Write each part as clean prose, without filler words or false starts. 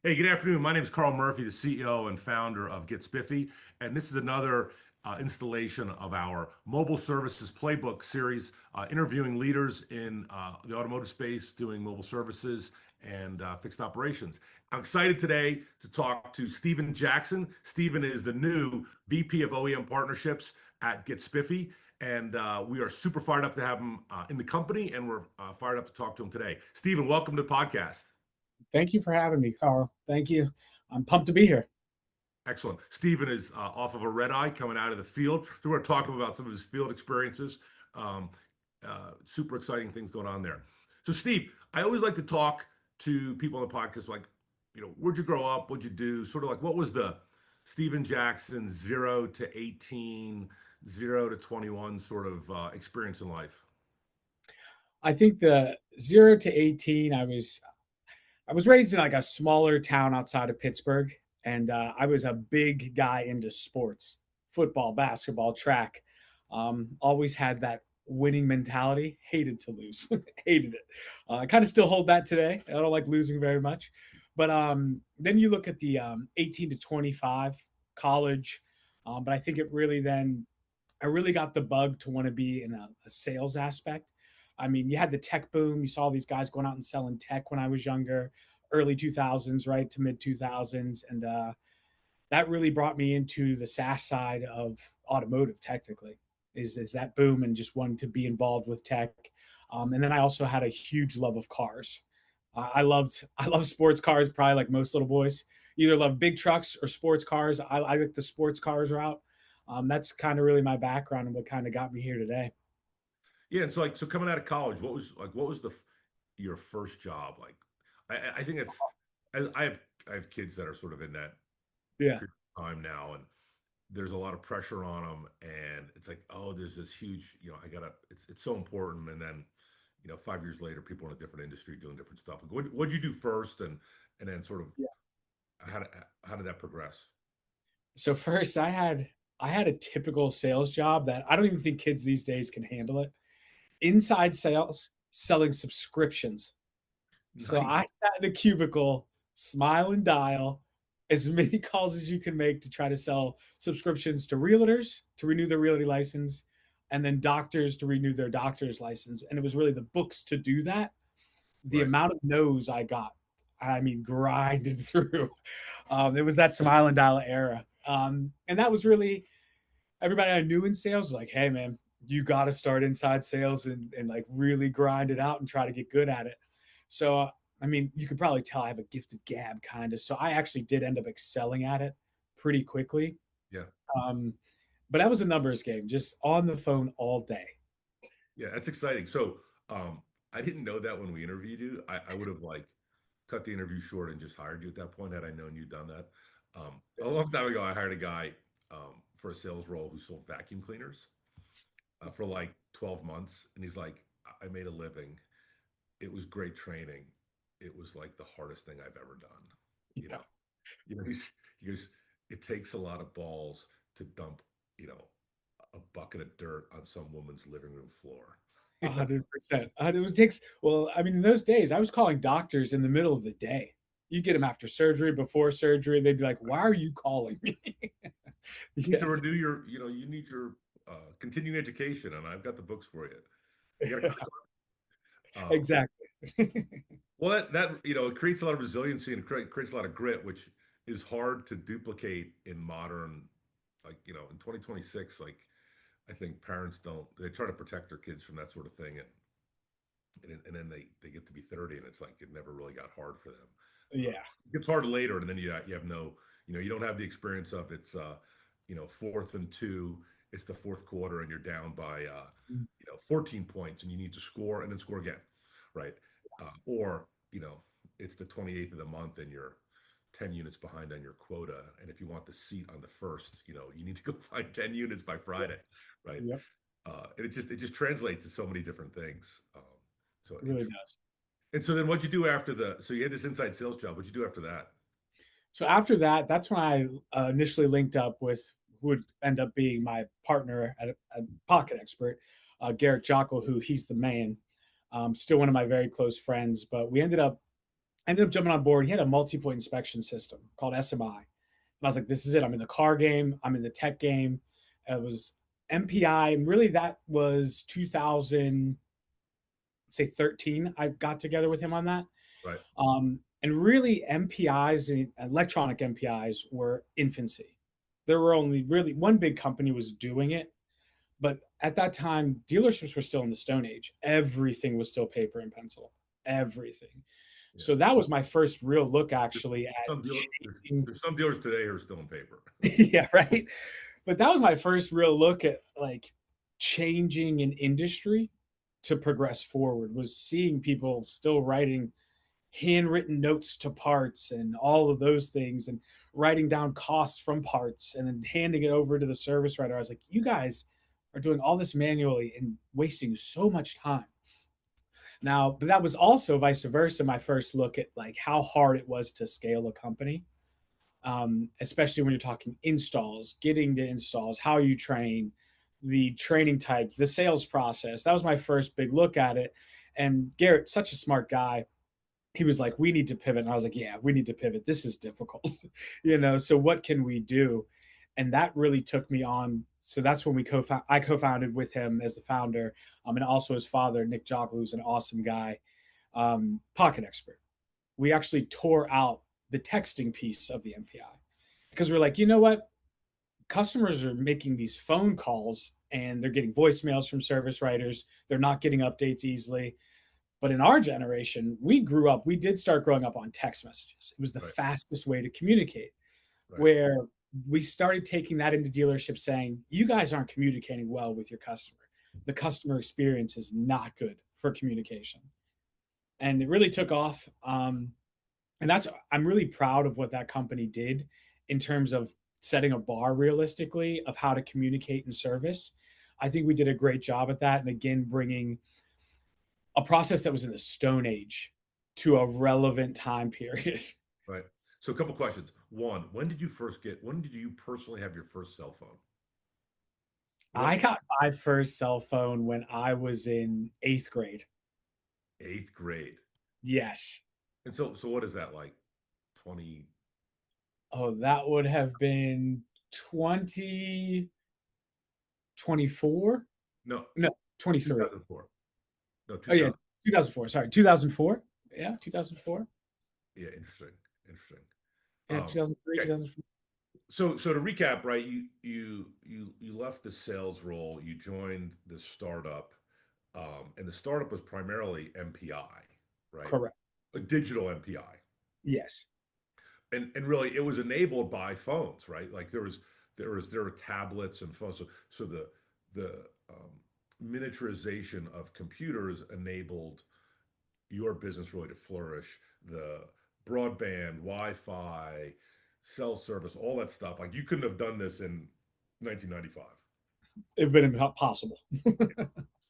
Hey, good afternoon. My name is Karl Murphy, the CEO and founder of Get Spiffy, and this is another installation of our Mobile Services Playbook series, interviewing leaders in the automotive space, doing mobile services and fixed operations. I'm excited today to talk to Stephen Jackson. Stephen is the new VP of OEM Partnerships at Get Spiffy, and we are super fired up to have him in the company, and we're fired up to talk to him today. Stephen, welcome to the podcast. Thank you for having me, Carl. Thank you. I'm pumped to be here. Excellent. Stephen is off of a red eye coming out of the field. So we're talking about some of his field experiences. Um, Super exciting things going on there. So, Steve, I always like to talk to people on the podcast, like, where'd you grow up? What'd you do? Sort of like, what was the Stephen Jackson 0 to 18, 0 to 21 sort of experience in life? I think the 0 to 18, I was raised in like a smaller town outside of Pittsburgh, and I was a big guy into sports, football, basketball, track. Always had that winning mentality. Hated to lose, hated it. I kind of still hold that today. I don't like losing very much. But then you look at the 18 to 25 college, but I think it really then I really got the bug to want to be in a sales aspect. I mean, you had the tech boom. You saw these guys going out and selling tech when I was younger, early 2000s, right to mid 2000s. And that really brought me into the SaaS side of automotive, technically, is that boom and just wanting to be involved with tech. And then I also had a huge love of cars. I love sports cars, probably like most little boys. Either love big trucks or sports cars. I like the sports cars route. That's kind of really my background and what kind of got me here today. Yeah, and so coming out of college, what was your first job like? I think it's I have kids that are sort of in that Yeah. period of time now, and there's a lot of pressure on them, and it's like, oh, there's this huge, I gotta, it's so important, and then, 5 years later, people in a different industry doing different stuff. Like, what'd you do first, and then sort of Yeah. how did how did that progress? So first, I had a typical sales job that I don't even think kids these days can handle it. Inside sales, selling subscriptions. So I Nice, sat in a cubicle, smile and dial as many calls as you can make to try to sell subscriptions to realtors to renew their realty license, and then doctors to renew their doctor's license. And it was really the books to do that. The right? amount of no's I got, I mean, grinded through. It was that smile and dial era. And that was really everybody I knew in sales was like, hey, man, you got to start inside sales and like really grind it out and try to get good at it. So, I mean, you could probably tell I have a gift of gab kind of. So I actually did end up excelling at it pretty quickly. Yeah, Um, but that was a numbers game, just on the phone all day. yeah, that's exciting. So, I didn't know that when we interviewed you. I would have like cut the interview short and just hired you at that point had I known you'd done that. A long time ago, I hired a guy for a sales role who sold vacuum cleaners for like 12 months. And he's like, I made a living. It was great training. It was like the hardest thing I've ever done. You know, Yeah, he goes, it takes a lot of balls to dump, you know, a bucket of dirt on some woman's living room floor. You know, 100%. It was takes, well, I mean, in those days, I was calling doctors in the middle of the day. You get them after surgery, before surgery. They'd be like, why are you calling me? you need to Yes. renew you need your continuing education, and I've got the books for you. You got to Exactly. well, it creates a lot of resiliency and creates a lot of grit, which is hard to duplicate in modern, like in 2026. Like I think parents don't they try to protect their kids from that sort of thing, and then they get to be 30, and it's like it never really got hard for them. Yeah. It gets hard later, and then you have no, you don't have the experience of it's 4th and 2. It's the fourth quarter, and you're down by 14 points, and you need to score and then score again, right? Or it's the 28th of the month, and you're 10 units behind on your quota, and if you want the seat on the first, you need to go find 10 units by Friday, right? Yep. And it just translates to so many different things. So It really does. and so then what'd you do after so you had this inside sales job. What'd you do after that? So after that, that's when I initially linked up with who would end up being my partner at Pocket Expert, Garrett Jockel, who he's the man, still one of my very close friends. But we ended up I ended up jumping on board. He had a multi-point inspection system called SMI. And I was like, this is it. I'm in the car game. I'm in the tech game. It was MPI. And really that was 2000, say 13. I got together with him on that. Right. And really MPIs and electronic MPIs were infancy. There were only really one big company was doing it. But at that time, dealerships were still in the Stone Age. Everything was still paper and pencil. Everything. Yeah. So that was my first real look actually at changing. There's some dealers today who are still in paper. Yeah, right. But that was my first real look at like changing an industry to progress forward, was seeing people still writing handwritten notes to parts and all of those things and writing down costs from parts and then handing it over to the service writer. I was like, you guys are doing all this manually and wasting so much time. Now, but that was also vice versa, my first look at like how hard it was to scale a company, especially when you're talking installs, getting to installs, how you train, the training type, the sales process. That was my first big look at it. And Garrett, such a smart guy, he was like, we need to pivot. And I was like, yeah, we need to pivot. This is difficult. So what can we do? And that really took me on. So that's when I co-founded with him as the founder, and also his father, Nick Jockle, who's an awesome guy, pocket expert. We actually tore out the texting piece of the MPI because we're like, you know what? Customers are making these phone calls and they're getting voicemails from service writers. They're not getting updates easily. But in our generation, we did start growing up on text messages. It was the Right. fastest way to communicate, Right. where we started taking that into dealerships saying, you guys aren't communicating well with your customer. The customer experience is not good for communication. And it really took off. And I'm really proud of what that company did in terms of setting a bar realistically of how to communicate in service. I think we did a great job at that. And again, bringing a process that was in the Stone Age to a relevant time period. Right. So a couple questions. One, when did you personally have your first cell phone? What I got my first cell phone when I was in eighth grade. eighth grade? Yes. And so what is that like? 20, Oh, that would have been 2024. no, No, 23. 2004. No, Oh, yeah, 2000. 2004. Sorry, 2004. Yeah, 2004. Yeah, interesting. Interesting. Yeah, 2003, Okay. 2004. So to recap, right, you left the sales role, you joined the startup, and the startup was primarily MPI, right? Correct. A digital MPI. Yes. And really it was enabled by phones, right? Like there were tablets and phones. So the miniaturization of computers enabled your business really to flourish. The broadband, Wi-Fi, cell service, all that stuff. Like you couldn't have done this in 1995. It would have been possible.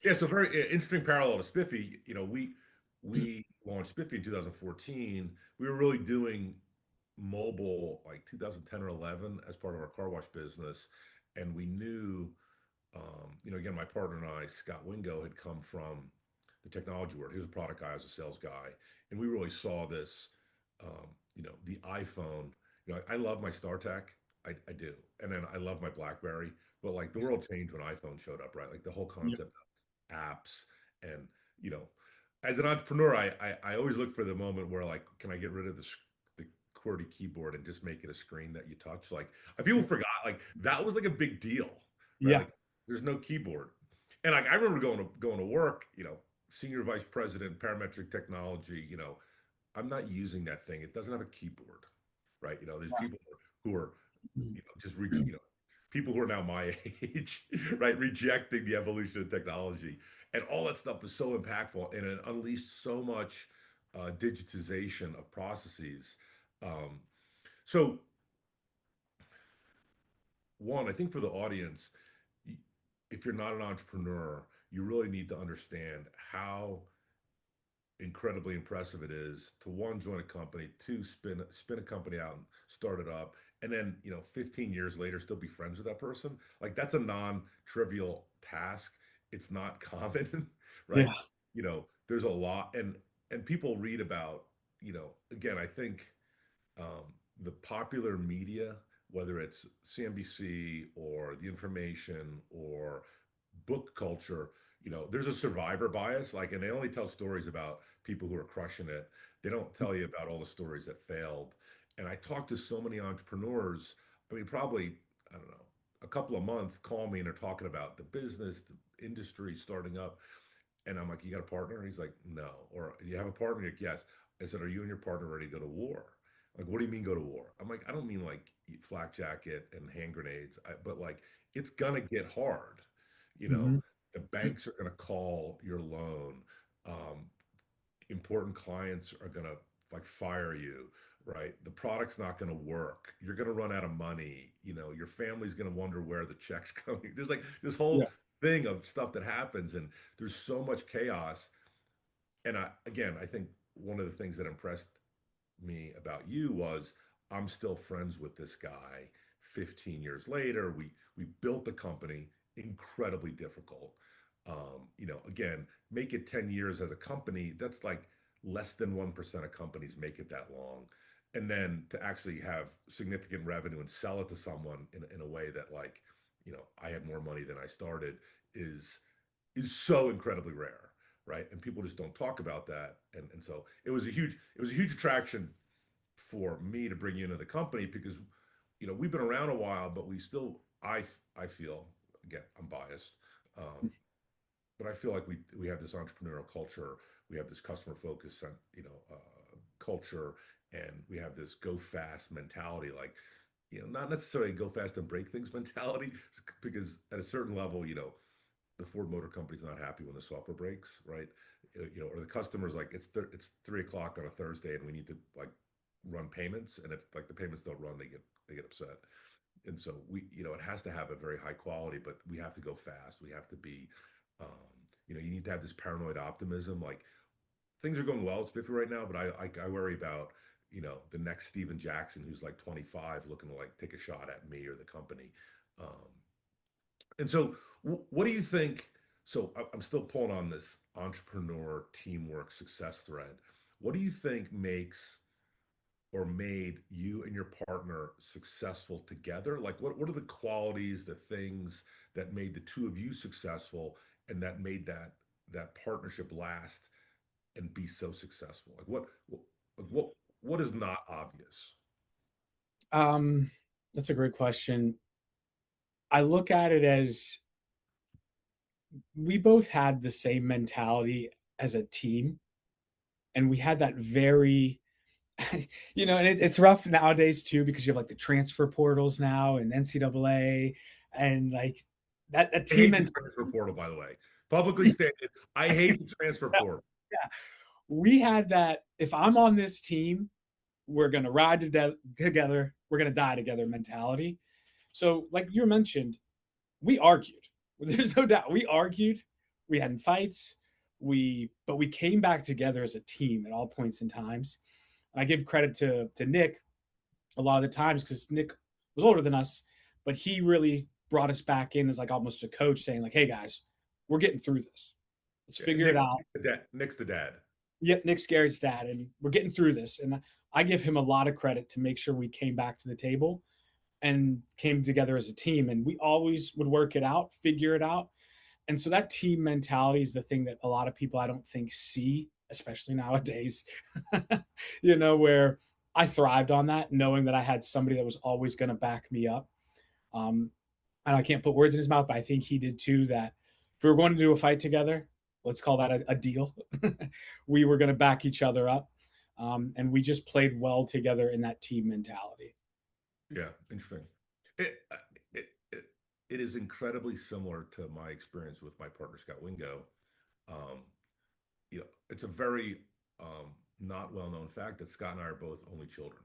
Yeah, so very interesting parallel to Spiffy. We launched Spiffy in 2014. We were really doing mobile like 2010 or 11 as part of our car wash business, and we knew, again, my partner and I, Scott Wingo, had come from the technology world. He was a product guy, I was a sales guy, and we really saw this. The iPhone. I love my StarTech. I do, and then I love my BlackBerry. But like the world changed when iPhone showed up, right? Like the whole Yep. concept apps and you know as an entrepreneur I always look for the moment where like can I get rid of the QWERTY keyboard and just make it a screen that you touch, like people forgot like that was like a big deal, right? Yeah. Like there's no keyboard. And like I remember going to work, senior vice president parametric technology, I'm not using that thing, it doesn't have a keyboard, right? There's people who are people who are now my age, right, rejecting the evolution of technology, and all that stuff was so impactful, and it unleashed so much digitization of processes. Um, so, one, I think for the audience, if you're not an entrepreneur, you really need to understand how incredibly impressive it is to one, join a company, two, spin a company out and start it up, and then 15 years later still be friends with that person. Like that's a non-trivial task. It's not common, right? Yeah. There's a lot, and people read about again, I think the popular media, whether it's CNBC or the information or book culture, there's a survivor bias. Like, and they only tell stories about people who are crushing it. They don't tell you about all the stories that failed. And I talk to so many entrepreneurs. I mean, probably, I don't know, a couple of months call me and they're talking about the business, the industry starting up. And I'm like, you got a partner? He's like, no. Or you have a partner? Like, yes. I said, are you and your partner ready to go to war? Like, what do you mean go to war? I'm like, I don't mean like flak jacket and hand grenades, but like it's gonna get hard. You know, Mhm. the banks are gonna call your loan. Um, Important clients are gonna like fire you, right? The product's not gonna work. You're gonna run out of money. Your family's gonna wonder where the check's coming. There's like this Yeah. whole thing of stuff that happens, and there's so much chaos. And I think one of the things that impressed me about you was I'm still friends with this guy 15 years later. We built the company, incredibly difficult. Again, make it 10 years as a company, that's like less than 1% of companies make it that long. And then to actually have significant revenue and sell it to someone in a way that like, I had more money than I started is is so incredibly rare, right? And people just don't talk about that. And so it was a huge attraction for me to bring you into the company because we've been around a while, but we still I feel, again, I'm biased, um, but I feel like we have this entrepreneurial culture, we have this customer focused culture, and we have this go fast mentality, like not necessarily go fast and break things mentality, because at a certain level, the Ford Motor Company's not happy when the software breaks, right? Or the customer's like, it's 3 o'clock on a Thursday and we need to like run payments, and if like the payments don't run, they get upset. And so it has to have a very high quality, but we have to go fast. We have to be, you need to have this paranoid optimism. Like things are going well at Spiffy right now, but I worry about the next Steven Jackson who's like 25 looking to like take a shot at me or the company. Um, and so, what do you think? So, I'm still pulling on this entrepreneur teamwork success thread. What do you think makes or made you and your partner successful together? Like, what are the qualities, the things that made the two of you successful, and that made that partnership last and be so successful? Like, what is not obvious? Um, that's a great question. I look at it as we both had the same mentality as a team, and we had that very and it's rough nowadays too because you have like the transfer portals now and NCAA and like that I team hate the mentality. transfer portal, by the way. Publicly stated, I hate the transfer portal. Yeah, we had that. If I'm on this team, we're gonna ride together. We're gonna die together mentality. So, like you mentioned, we argued. There's no doubt we argued. We had fights. But we came back together as a team at all points in times. And I give credit to Nick a lot of the times because Nick was older than us, but he really brought us back in as like almost a coach, saying like, "Hey guys, we're getting through this. Let's Yeah, figure it out." Nick's the dad. Yep, Nick Scary's dad, and we're getting through this. And I give him a lot of credit to make sure we came back to the table and came together as a team. And we always would work it out, figure it out. And so that team mentality is the thing that a lot of people I don't think see, especially nowadays, where I thrived on that, knowing that I had somebody that was always going to back me up. Um, and I can't put words in his mouth, but I think he did too. That if we were going to do a fight together, let's call that a deal. We were going to back each other up, and we just played well together in that team mentality. Yeah, interesting. It, uh, it it is incredibly similar to my experience with my partner Scott Wingo. Um, it's a very not well known fact that Scott and I are both only children,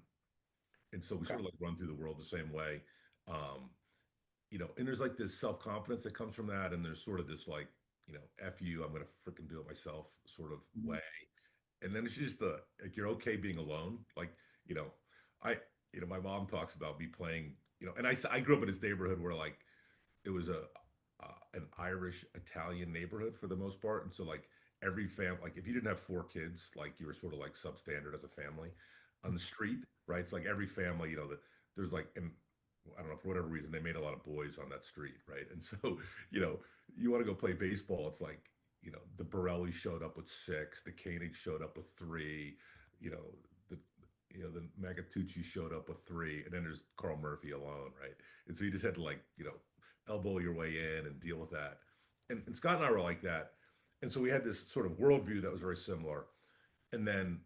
and so we Okay. sort of like run through the world the same way. Um, and there's like this self confidence that comes from that, and there's sort of this like, f you, I'm gonna freaking do it myself sort of Mhm. way. And then it's just the like you're okay being alone. Like, you know, I my mom talks about me playing, and I grew up in this neighborhood where like it was an Irish Italian neighborhood for the most part, and so like every family, like if you didn't have four kids, like you were sort of like substandard as a family on the street, right? It's like every family, there's like, and I don't know, for whatever reason, they made a lot of boys on that street, right? And so, you know, you want to go play baseball, it's like, the Borelli showed up with six, the Koenig showed up with three, you know, the the Magatucci showed up with three, and then there's Karl Murphy alone, right? And so you just had to like, elbow your way in and deal with that. And Scott and I were like that. And so we had this sort of worldview that was very similar. And then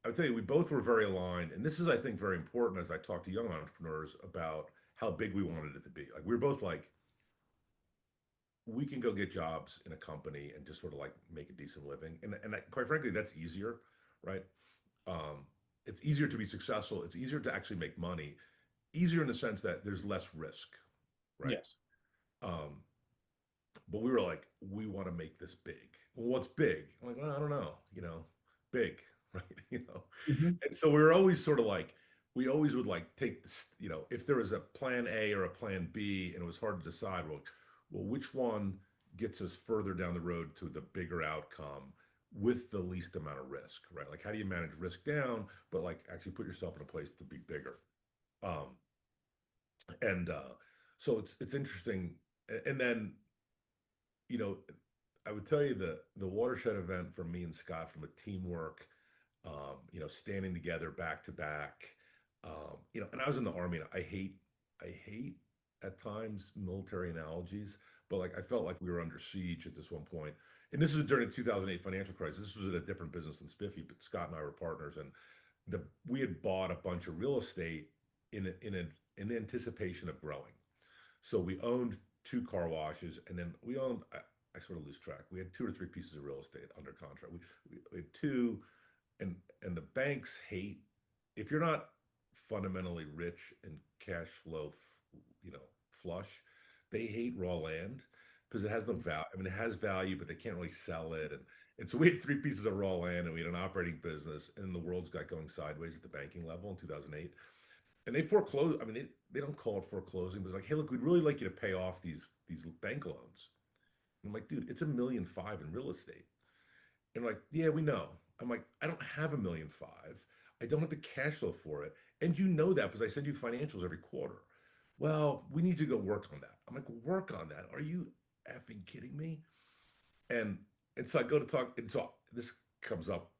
I would tell you, we both were very aligned. And this is, I think, very important as I talk to young entrepreneurs about how big we wanted it to be. Like, we were both like, we can go get jobs in a company and just sort of like make a decent living. And quite frankly, that's easier, right? Um, it's easier to be successful. It's easier to actually make money. Easier in the sense that there's less risk, right? Yes. Um, but we were like, we want to make this big. Well, what's big? I'm like, well, I don't know, big, right? Mhm. And so we were always sort of like, we always would like take this, if there was a plan A or a plan B and it was hard to decide, well, which one gets us further down the road to the bigger outcome with the least amount of risk, right? Like, how do you manage risk down, but like actually put yourself in a place to be bigger? Um, and so it's interesting. And then you know, I would tell you the watershed event for me and Scott from a teamwork, standing together back to back, and I was in the army and I hate at times military analogies, but like I felt like we were under siege at this one point. And this was during the 2008 financial crisis. This was in a different business than Spiffy, but Scott and I were partners, and we had bought a bunch of real estate in anticipation of growing. So we owned two car washes, and then we owned. I sort of lose track. We had two or three pieces of real estate under contract. We had two, and the banks hate if you're not fundamentally rich and cash flow, flush. They hate raw land because it has no value. I mean, it has value, but they can't really sell it. And so we had three pieces of raw land, and we had an operating business, and the world's got going sideways at the banking level in 2008, and they foreclose. I mean, they don't call it foreclosing, but like, hey, look, we'd really like you to pay off these bank loans. And I'm like, dude, it's $1.5 million in real estate. And like, yeah, we know. I'm like, I don't have $1.5 million. I don't have the cash flow for it, and you know that because I send you financials every quarter. Well, we need to go work on that. I'm like, work on that? Are you effing kidding me? And and so I go to talk, and so this comes up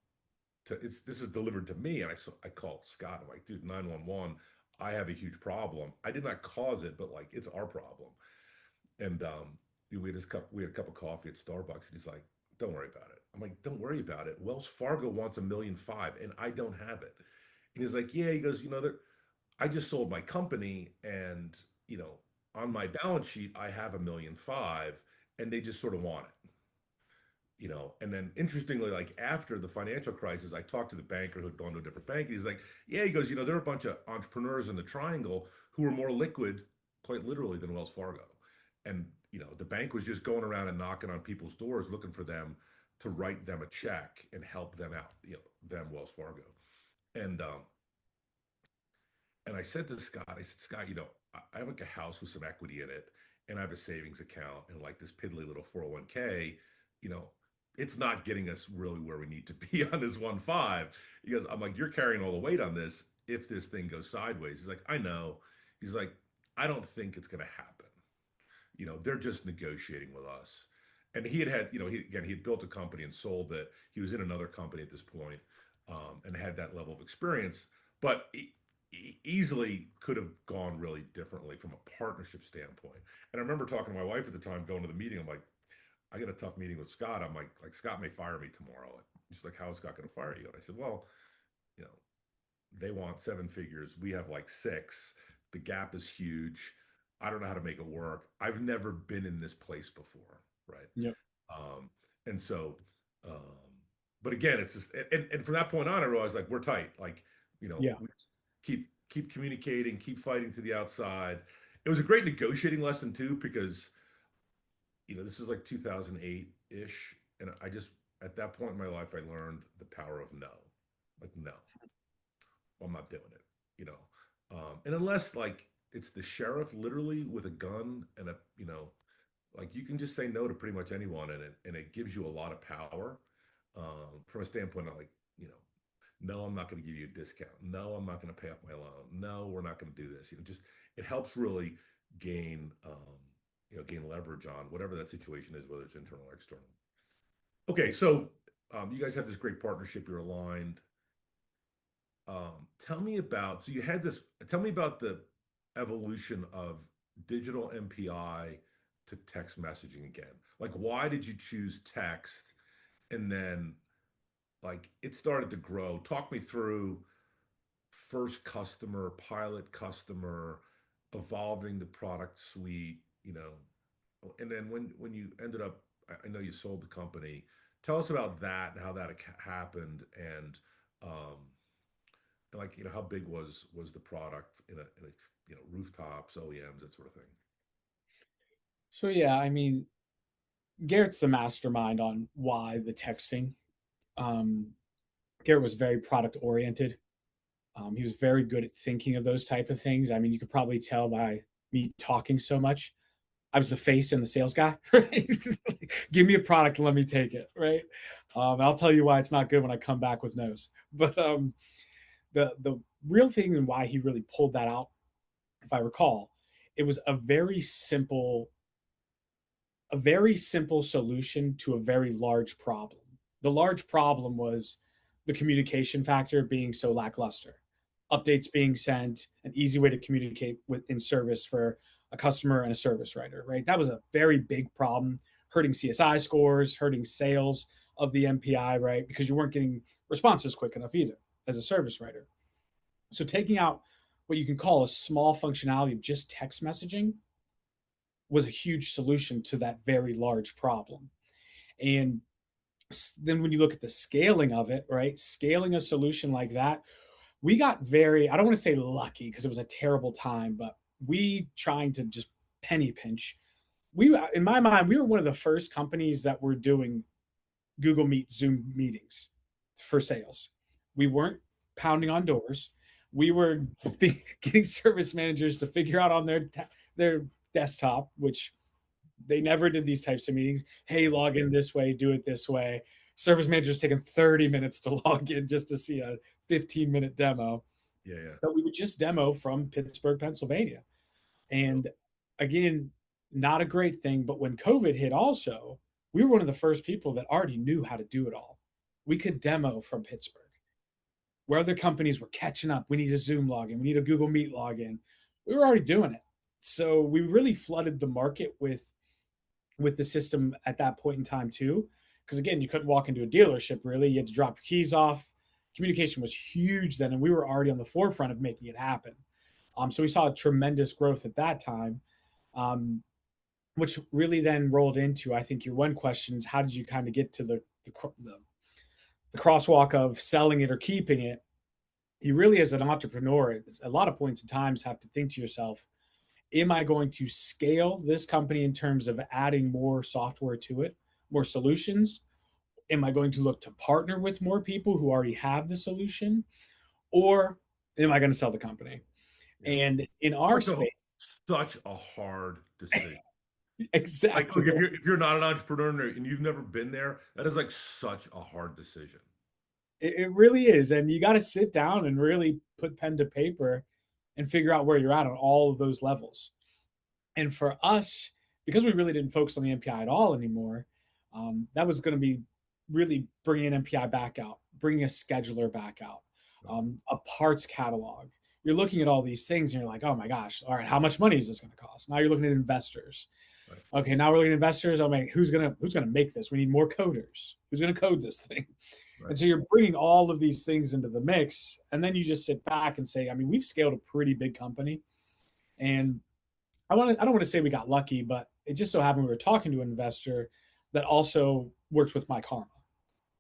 this is delivered to me, and I call Scott. I'm like, dude, 911. I have a huge problem. I did not cause it, but like it's our problem. And we had a cup of coffee at Starbucks, and he's like, don't worry about it. I'm like, don't worry about it. Wells Fargo wants $1.5 million, and I don't have it. And he's like, yeah. He goes, I just sold my company, and on my balance sheet I have $1.5 million, and they just sort of want it. And then interestingly, like after the financial crisis, I talked to the banker who'd gone to a different bank, and he's like, yeah, he goes, there are a bunch of entrepreneurs in the triangle who are more liquid, quite literally, than Wells Fargo. And the bank was just going around and knocking on people's doors looking for them to write them a check and help them out, them Wells Fargo. And um and I said to Scott, I said, Scott, I have like a house with some equity in it, and I have a savings account and like this piddly little 401k. You know, it's not getting us really where we need to be on this 1.5. He goes, I'm like, you're carrying all the weight on this if this thing goes sideways. He's like, I know. He's like, I don't think it's going to happen. They're just negotiating with us. And he had built a company and sold it. He was in another company at this point, and had that level of experience. But he easily could have gone really differently from a partnership standpoint. And I remember talking to my wife at the time, going to the meeting. I'm like, I got a tough meeting with Scott. I'm like Scott may fire me tomorrow. She's like, how is Scott going to fire you? And I said, well, you know, they want seven figures. We have like six. The gap is huge. I don't know how to make it work. I've never been in this place before, right? Yep. Um, and so, um, but again, it's just, and from that point on, I realized like we're tight. Like, Yeah. we just keep communicating, keep fighting to the outside. It was a great negotiating lesson too, because this is like 2008 ish, and I just at that point in my life, I learned the power of no. Like, no, I'm not doing it. You know, and unless like it's the sheriff literally with a gun and like you can just say no to pretty much anyone, and it gives you a lot of power. from a standpoint of like, no, I'm not going to give you a discount. No, I'm not going to pay off my loan. No, we're not going to do this. Just it helps really gain, gain leverage on whatever that situation is, whether it's internal or external. Okay, so you guys have this great partnership. You're aligned. Tell me about, so you had this, tell me about the evolution of digital MPI to text messaging again. Like, why did you choose text? And then, like, it started to grow. Talk me through first customer, pilot customer, evolving the product suite, and then when you ended up, I know you sold the company. Tell us about that and how that happened, and like how big was the product in a rooftops, OEMs, that sort of thing. So yeah, I mean, Garrett's the mastermind on why the texting. Um, Garrett was very product oriented. He was very good at thinking of those type of things. I mean, you could probably tell by me talking so much. I was the face and the sales guy, right? Give me a product and let me take it, right? I'll tell you why it's not good when I come back with no's. But the real thing and why he really pulled that out, if I recall, it was a very simple solution to a very large problem. The large problem was the communication factor being so lackluster. Updates being sent, an easy way to communicate with in service for a customer and a service writer, right? That was a very big problem, hurting CSI scores, hurting sales of the MPI, right? Because you weren't getting responses quick enough either as a service writer. So taking out what you can call a small functionality of just text messaging was a huge solution to that very large problem. And then when you look at the scaling of it, right? Scaling a solution like that, we got very, I don't want to say lucky because it was a terrible time, but we trying to just penny pinch. In my mind, we were one of the first companies that were doing Google Meet, Zoom meetings for sales. We weren't pounding on doors. We were getting service managers to figure out on their desktop, which they never did these types of meetings. Hey, log in this way, do it this way. Service managers taking 30 minutes to log in just to see a 15-minute demo. Yeah, yeah. But we would just demo from Pittsburgh, Pennsylvania. And again, not a great thing. But when COVID hit, also, we were one of the first people that already knew how to do it all. We could demo from Pittsburgh, where other companies were catching up. We need a Zoom login, we need a Google Meet login. We were already doing it. So we really flooded the market with the system at that point in time too. Because again, you couldn't walk into a dealership really. You had to drop your keys off. Communication was huge then, and we were already on the forefront of making it happen. So we saw a tremendous growth at that time, um, which really then rolled into, I think, your one question is how did you kind of get to the crosswalk of selling it or keeping it? You really, as an entrepreneur, at a lot of points in times have to think to yourself, am I going to scale this company in terms of adding more software to it, more solutions? Am I going to look to partner with more people who already have the solution? Or am I going to sell the company? Yeah. And in our space, Such a hard decision. Like, exactly. look, if you're not an entrepreneur and you've never been there, that is like such a hard decision. It really is. And you got to sit down and really put pen to paper and figure out where you're at on all of those levels. And for us, because we really didn't focus on the MPI at all anymore, that was going to be really bringing an MPI back out, bringing a scheduler back out, a parts catalog. You're looking at all these things and you're like, oh my gosh, all right, how much money is this going to cost? Now you're looking at investors. Right. Okay, now we're looking at investors. Oh man, who's gonna make this? We need more coders. Who's gonna code this thing? Right. And so you're bringing all of these things into the mix, and then you just sit back and say, I mean, we've scaled a pretty big company, and I don't want to say we got lucky, but it just so happened we were talking to an investor that also worked with My Karma,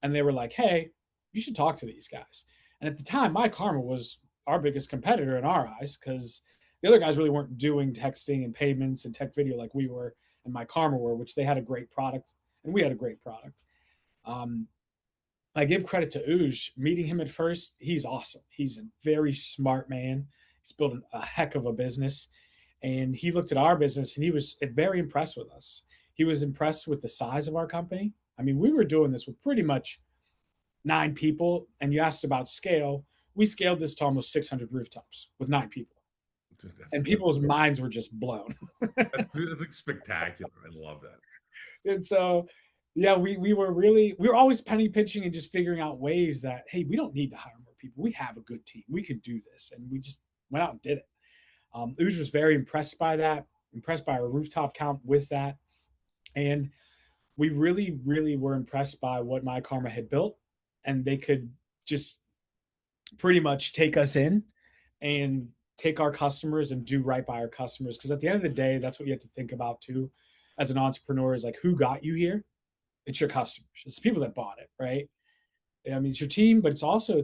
and they were like, hey, you should talk to these guys. And at the time, My Karma was our biggest competitor in our eyes because the other guys really weren't doing texting and payments and tech video like we were and My Karma were, which they had a great product and we had a great product. Um, I give credit to Uj. Meeting him at first, he's awesome. He's a very smart man. He's built a heck of a business. And he looked at our business and he was very impressed with us. He was impressed with the size of our company. I mean, we were doing this with pretty much 9 people. And you asked about scale. We scaled this to almost 600 rooftops with 9 people. Dude, And people's minds were just blown. that's like spectacular. I love that. And so, yeah, we were always penny pinching and just figuring out ways that, hey, we don't need to hire more people. We have a good team. We can do this. And we just went out and did it. Uj was very impressed by that, impressed by our rooftop count with that. And we really, really were impressed by what My Karma had built. And they could just pretty much take us in and take our customers and do right by our customers. Because at the end of the day, that's what you have to think about too as an entrepreneur is like, who got you here? It's your customers. It's the people that bought it, right? I mean, it's your team, but it's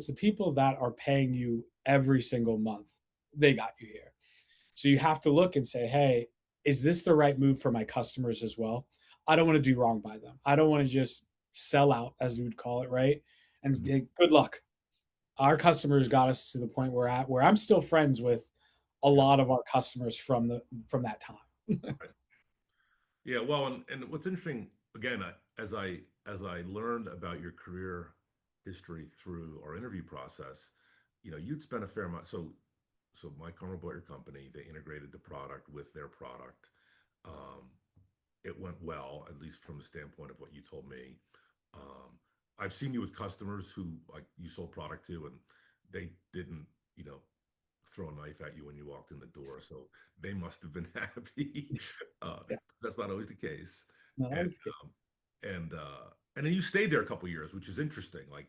the people that are paying you every single month. They got you here. So you have to look and say, hey, is this the right move for my customers as well? I don't want to do wrong by them. I don't want to just sell out, as we would call it, right? And Mhm. good luck. Our customers got us to the point where I'm still friends with a Yeah. lot of our customers from that time. Right. Yeah. Well, and what's interesting again, as I learned about your career history through our interview process, you'd spent a fair amount. So My Karma bought your company. They integrated the product with their product. Um, it went well, at least from the standpoint of what you told me. Um, I've seen you with customers who like you sold product to, and they didn't, you know, throw a knife at you when you walked in the door. So they must have been happy. Yeah, That's not always the case. no, that And was the case. um, and then you stayed there a couple years, which is interesting. Like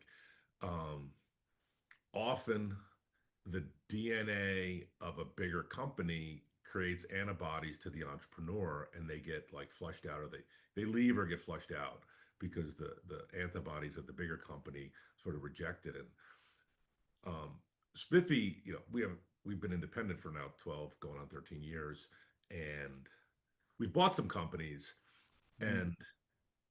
um, often the DNA of a bigger company creates antibodies to the entrepreneur, and they get like flushed out, or they leave or get flushed out because the antibodies of the bigger company sort of reject it. And Spiffy, we've been independent for now 12 going on 13 years, and we've bought some companies. Mhm. And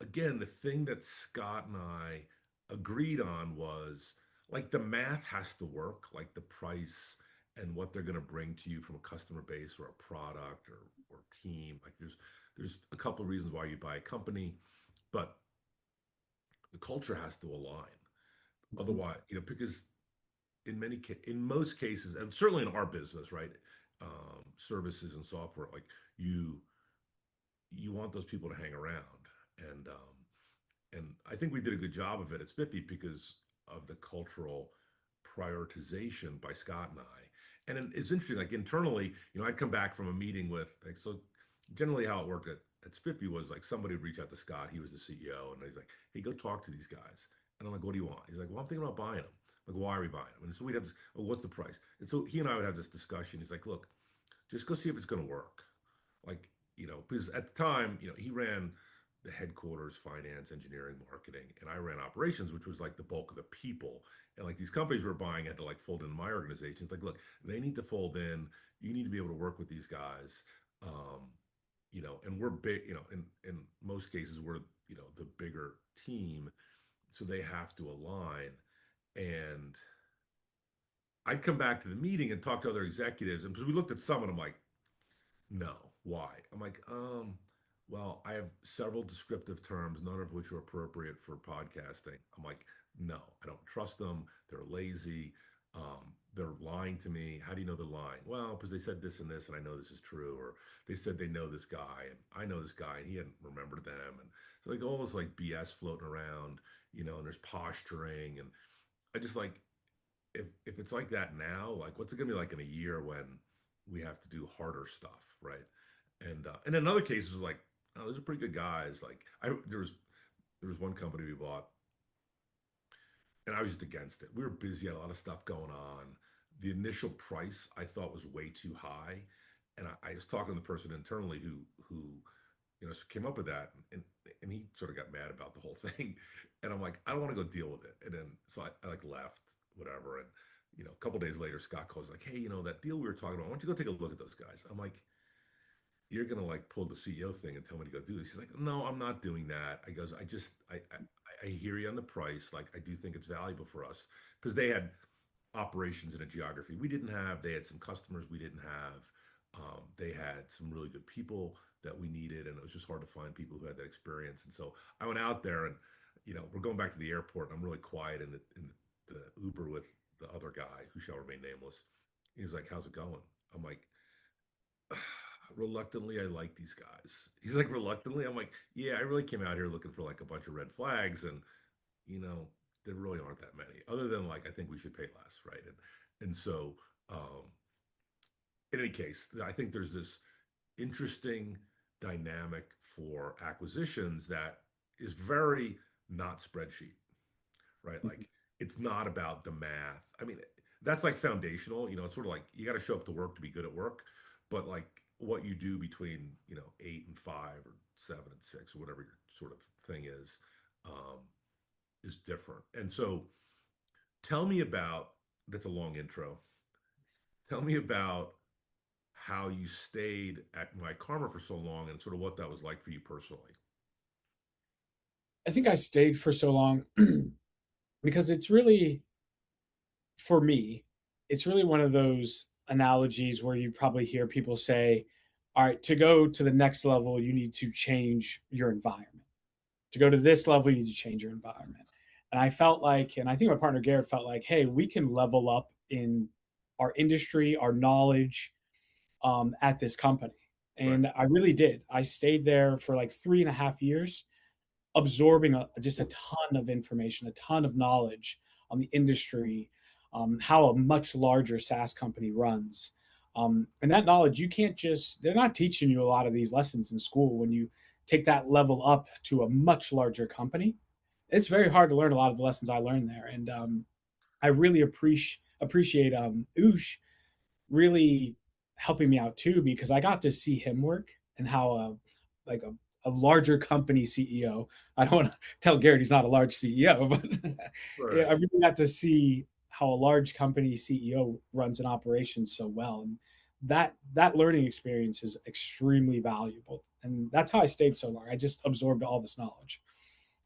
again, the thing that Scott and I agreed on was like the math has to work, like the price and what they're going to bring to you from a customer base or a product or team. Like there's a couple of reasons why you buy a company, but the culture has to align. Mhm. Otherwise, because in most cases, and certainly in our business, right, services and software, like you you want those people to hang around, and I think we did a good job of it at Spiffy because of the cultural prioritization by Scott and I. And it's interesting, like internally, I'd come back from a meeting with, like, so generally how it worked at Spiffy was like somebody would reach out to Scott. He was the CEO, and he's like, hey, go talk to these guys. And I'm like, what do you want? He's like, well, I'm thinking about buying them. I'm like, why are we buying them? And so we'd have this, well, what's the price? And so he and I would have this discussion. He's like, look, just go see if it's going to work. Like, because at the time, he ran the headquarters, finance, engineering, marketing, and I ran operations, which was like the bulk of the people. And like these companies we're buying had to like fold into my organization. It's like, look, they need to fold in. You need to be able to work with these guys. Um, and we're big, in most cases, we're, the bigger team. So they have to align. And I'd come back to the meeting and talk to other executives. And because we looked at some, and I'm like, no. Why? I'm like, well, I have several descriptive terms, none of which are appropriate for podcasting. I'm like, no, I don't trust them. They're lazy. They're lying to me. How do you know they're lying? Well, because they said this and this, and I know this is true. Or they said they know this guy, and I know this guy, and he hadn't remembered them. And so like all this like BS floating around, and there's posturing, and I just like if it's like that now, like what's it gonna be like in a year when we have to do harder stuff, right? And in other cases, like, oh, those are pretty good guys. Like there was one company we bought, and I was just against it. We were busy, had a lot of stuff going on. The initial price I thought was way too high, and I was talking to the person internally who came up with that, and he sort of got mad about the whole thing, and I'm like, I don't want to go deal with it, and then so I like left, whatever, and a couple days later, Scott calls like, hey, that deal we were talking about, why don't you go take a look at those guys? I'm like, you're gonna like pull the CEO thing and tell me to go do this. He's like, no, I'm not doing that. I goes, I hear you on the price. Like, I do think it's valuable for us because they had operations in a geography we didn't have. They had some customers we didn't have. They had some really good people that we needed, and it was just hard to find people who had that experience. And so I went out there, and we're going back to the airport, and I'm really quiet in the Uber with the other guy who shall remain nameless. He's like, "How's it going?" I'm like, reluctantly, I like these guys. He's like, reluctantly. I'm like, yeah, I really came out here looking for like a bunch of red flags, and you know, there really aren't that many. Other than like, I think we should pay less, right? And so, um, in any case, I think there's this interesting dynamic for acquisitions that is very not spreadsheet, right? Like it's not about the math. I mean, that's like foundational, it's sort of like you got to show up to work to be good at work, but like what you do between, 8 and 5 or 7 and 6 or whatever your sort of thing um, is different. And so tell me about, that's a long intro. Tell me about how you stayed at My Karma for so long and sort of what that was like for you personally. I think I stayed for so long because it's really, for me, it's really one of those analogies where you probably hear people say, all right, to go to the next level, you need to change your environment. To go to this level, you need to change your environment. And I felt like, and I think my partner Garrett felt like, hey, we can level up in our industry, our knowledge at this company. Right. And I really did. I stayed there for like 3.5 years, absorbing just a ton of information, a ton of knowledge on the industry, how a much larger SaaS company runs. And that knowledge, you can't just, they're not teaching you a lot of these lessons in school. When you take that level up to a much larger company, it's very hard to learn a lot of the lessons I learned there. And I really appreciate Oosh really helping me out too, because I got to see him work and how like a larger company CEO. I don't want to tell Garrett he's not a large CEO, but yeah, Right. I really got to see how a large company CEO runs an operation so well, and that learning experience is extremely valuable. And that's how I stayed so long. I just absorbed all this knowledge.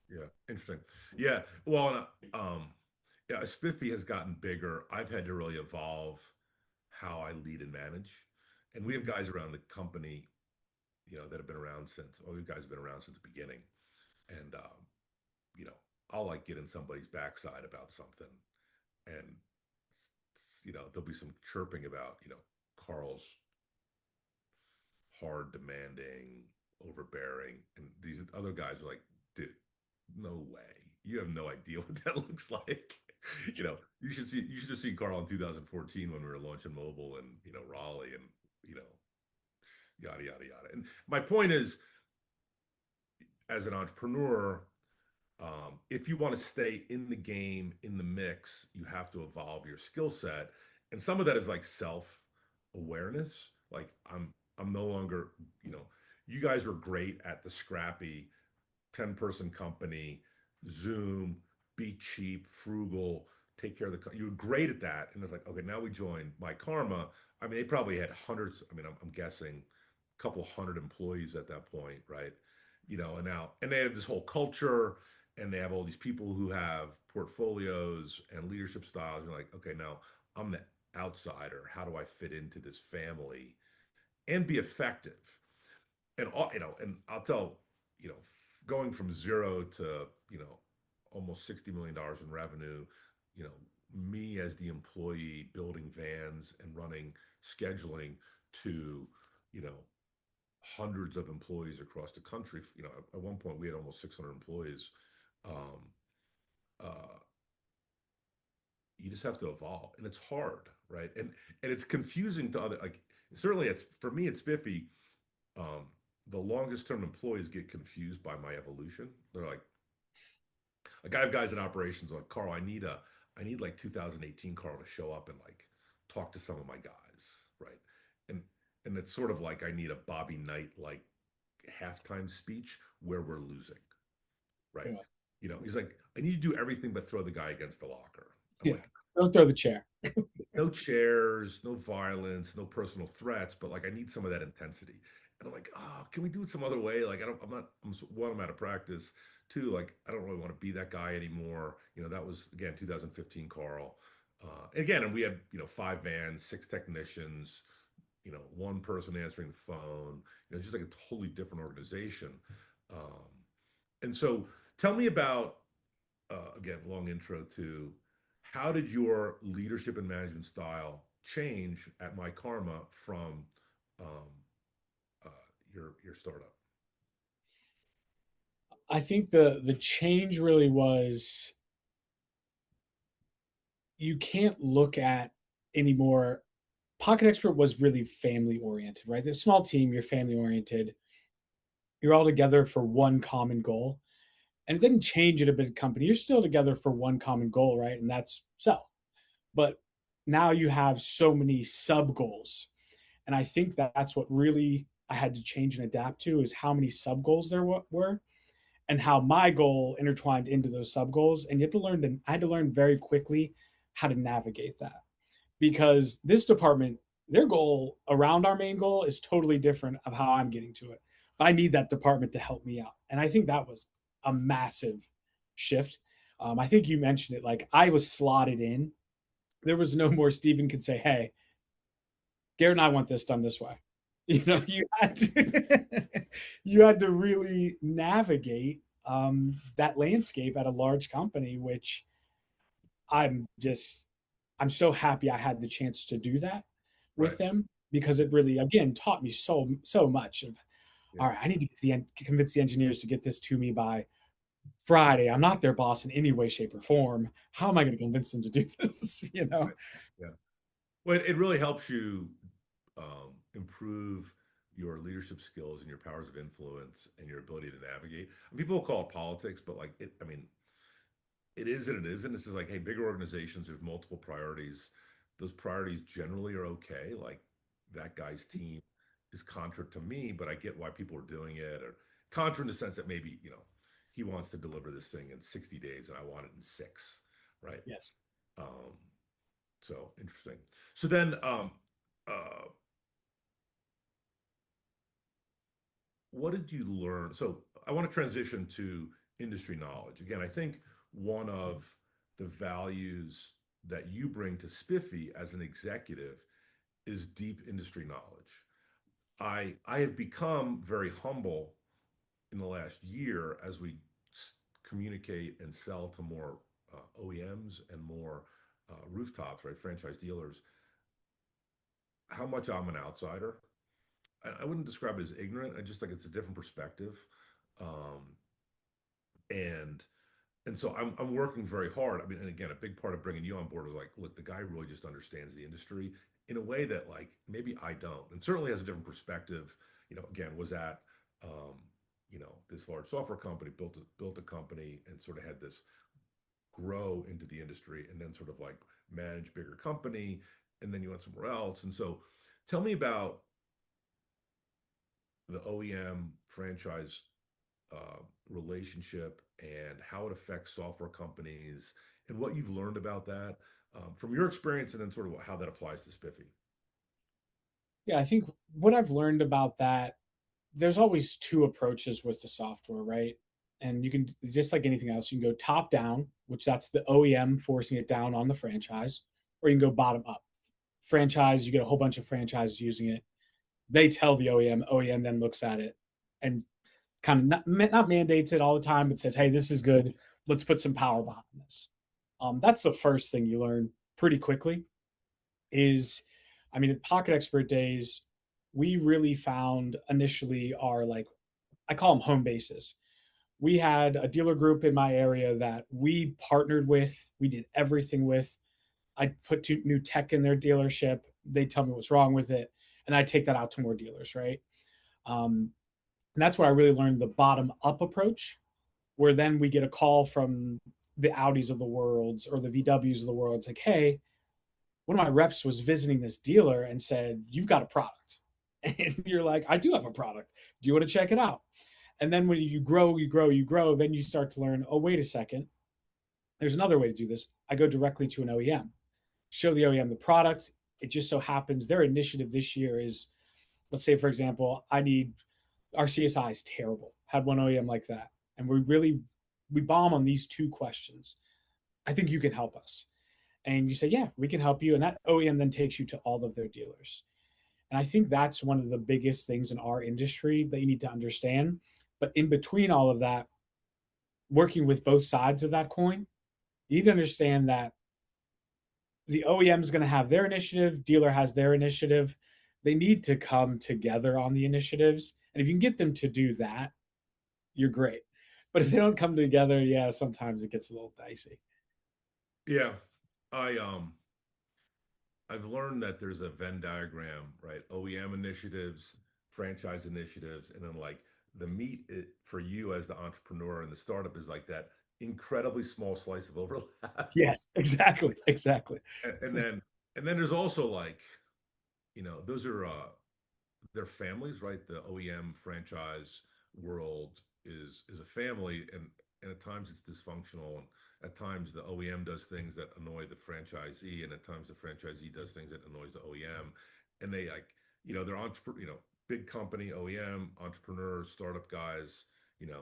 Yeah. Interesting. Yeah. Well, yeah, Spiffy has gotten bigger. I've had to really evolve how I lead and manage. And we have guys around the company, that have been around since, oh, you guys have been around since the beginning. And, you know, I'll like get in somebody's backside about something. And, there'll be some chirping about, Carl's hard, demanding, overbearing. And these other guys are like, dude, no way. You have no idea what that looks like. You should have seen Carl in 2014 when we were launching mobile and, Raleigh and, you know, yada, yada, yada. And my point is, as an entrepreneur, if you want to stay in the game, in the mix, you have to evolve your skill set. And some of that is like self awareness. Like I'm no longer, you know, you guys were great at the scrappy 10-person company, Zoom, be cheap, frugal, take care of you were great at that. And it's like, okay, now we join My Karma. I mean, they probably had hundreds, I mean, I'm guessing a couple hundred employees at that point, right? And they have this whole culture and they have all these people who have portfolios and leadership styles. You're like, okay, now I'm the outsider. How do I fit into this family and be effective? And I'll tell, you know, going from zero to, almost $60 million in revenue, you know, me as the employee building vans and running scheduling to, you know, hundreds of employees across the country. At one point we had almost 600 employees. Um, uh, you just have to evolve, and it's hard, right? And it's confusing to other, like, certainly it's for me, it's Spiffy. Um, the longest term employees get confused by my evolution. They're like I have guys in operations like, Carl, I need like 2018 Carl to show up and like talk to some of my guys, right? And and it's sort of like I need a Bobby Knight like halftime speech where we're losing, right? Yeah. He's like, I need to do everything but throw the guy against the locker. I'm Yeah. like, Don't throw the chair. no chairs, no violence, no personal threats, but like I need some of that intensity. And I'm like, oh, can we do it some other way? Like I'm out of practice. Two, like I don't really want to be that guy anymore. That was again 2015 Carl. And we had 5 vans, 6 technicians, one person answering the phone. Just like a totally different organization. Um, and so tell me about again, long intro to how did your leadership and management style change at My Karma from um, uh, your startup? I think the change really was you can't look at anymore. Pocket Expert was really family oriented, right? They're a small team, you're family oriented, you're all together for one common goal. And it didn't change at a big company. You're still together for one common goal, right? And that's sell. But now you have so many sub goals. And I think that's what really I had to change and adapt to is how many sub goals there were and how my goal intertwined into those sub goals. And you have to learn to, I had to learn very quickly how to navigate that because this department, their goal around our main goal is totally different of how I'm getting to it. But I need that department to help me out. And I think that was a massive shift. I think you mentioned it. Like I was slotted in. There was no more Steven could say, hey, Garrett and I want this done this way. You know, you had to really navigate that landscape at a large company, which I'm just I'm so happy I had the chance to do that with Right. them because it really again taught me so much of Yeah. all right, I need to get convince the engineers to get this to me by Friday. I'm not their boss in any way, shape, or form. How am I going to convince them to do this? You know? Right. Yeah. Well, it really helps you improve your leadership skills and your powers of influence and your ability to navigate. And people will call it politics, but like it, I mean, it is and it isn't. It's just like, hey, bigger organizations, there's multiple priorities. Those priorities generally are okay. Like that guy's team is contra to me, but I get why people are doing it, or contra in the sense that maybe, he wants to deliver this thing in 60 days and I want it in six, right? Yes. Um, so interesting. So then, uh, what did you learn? So I want to transition to industry knowledge. Again, I think one of the values that you bring to Spiffy as an executive is deep industry knowledge. I have become very humble in the last year as we communicate and sell to more OEMs and more rooftops, right? Franchise dealers. How much I'm an outsider. I wouldn't describe it as ignorant. I just think it's a different perspective. Um, and so I'm working very hard. I mean, and again, a big part of bringing you on board was like, look, the guy really just understands the industry in a way that like maybe I don't, and certainly has a different perspective. Again, was at this large software company, built a company, and sort of had this grow into the industry, and then sort of like manage bigger company, and then you went somewhere else. And so, tell me about the OEM franchise relationship and how it affects software companies and what you've learned about that from your experience, and then sort of how that applies to Spiffy. Yeah, I think what I've learned about that, there's always two approaches with the software, right? And you can just like anything else, you can go top down, which that's the OEM forcing it down on the franchise, or you can go bottom up. Franchise, you get a whole bunch of franchises using it. They tell the OEM, OEM then looks at it and kind of not mandates it all the time, but says, hey, this is good. Let's put some power behind this. That's the first thing you learn pretty quickly is, I mean, at Pocket Expert days, we really found initially our like, I call them home bases. We had a dealer group in my area that we partnered with, we did everything with. I put new tech in their dealership. They tell me what's wrong with it. And I take that out to more dealers, right? Um, and that's where I really learned the bottom up approach, where then we get a call from the Audis of the world or the VWs of the world. It's like, hey, one of my reps was visiting this dealer and said, you've got a product. And you're like, I do have a product. Do you want to check it out? And then when you grow, then you start to learn, oh, wait a second. There's another way to do this. I go directly to an OEM, show the OEM the product. It just so happens their initiative this year is, let's say, for example, I need our CSI is terrible. Had one OEM like that. And we bomb on these two questions. I think you can help us. And you say, yeah, we can help you. And that OEM then takes you to all of their dealers. And I think that's one of the biggest things in our industry that you need to understand. But in between all of that, working with both sides of that coin. You need to understand that the OEM is going to have their initiative, dealer has their initiative. They need to come together on the initiatives. And if you can get them to do that, you're great. But if they don't come together, yeah, sometimes it gets a little dicey. Yeah, I I've learned that there's a Venn diagram, right? OEM initiatives, franchise initiatives, and then like the meat for you as the entrepreneur and the startup is like that incredibly small slice of overlap. Yes, exactly, exactly. And, and then and then there's also like, those are they're families, right? The OEM franchise world is a family, and at times it's dysfunctional, and at times the OEM does things that annoy the franchisee, and at times the franchisee does things that annoys the OEM, and they like, they're big company OEM entrepreneurs, startup guys, you know,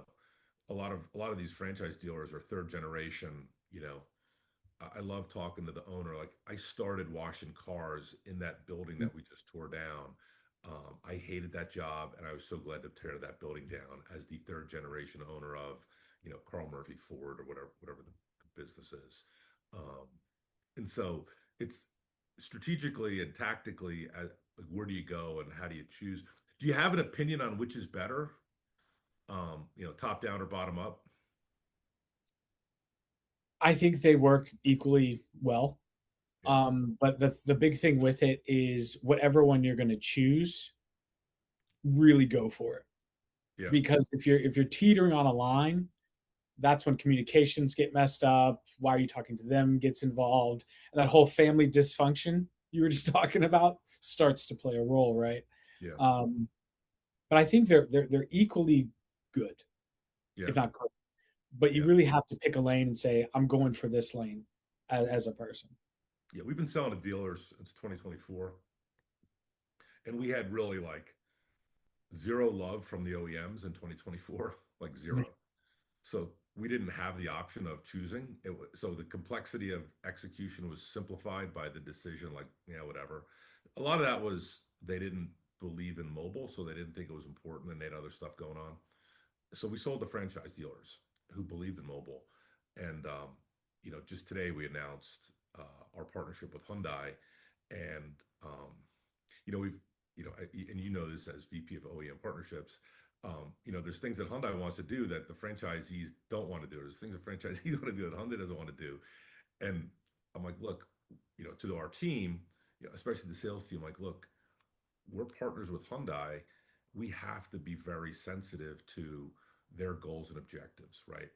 a lot of these franchise dealers are third generation, you know. I love talking to the owner. Like I started washing cars in that building that we just tore down. I hated that job, and I was so glad to tear that building down as the third generation owner of, Karl Murphy Ford or whatever the business is. Um, and so it's strategically and tactically, like where do you go and how do you choose? Do you have an opinion on which is better? Top down or bottom up? I think they work equally well. Yeah, But the big thing with it is whatever one you're going to choose, really go for it. yeah, Because if you're teetering on a line, that's when communications get messed up. Why are you talking to them gets involved, and that whole family dysfunction you were just talking about starts to play a role, right? yeah, Um, but I think they're equally good, yeah, if not great. But you yeah. really have to pick a lane and say, I'm going for this lane as a person. Yeah, we've been selling to dealers since 2024, and we had really like zero love from the OEMs in 2024, like zero. So we didn't have the option of choosing. So the complexity of execution was simplified by the decision, like, yeah, whatever. A lot of that was they didn't believe in mobile, so they didn't think it was important and they had other stuff going on. So we sold to franchise dealers who believed in mobile. And, just today we announced our partnership with Hyundai. And, we've, and this as VP of OEM Partnerships, there's things that Hyundai wants to do that the franchisees don't want to do. There's things that franchisees want to do that Hyundai doesn't want to do. And I'm like, look, to our team, especially the sales team, like, look, we're partners with Hyundai. We have to be very sensitive to their goals and objectives, right?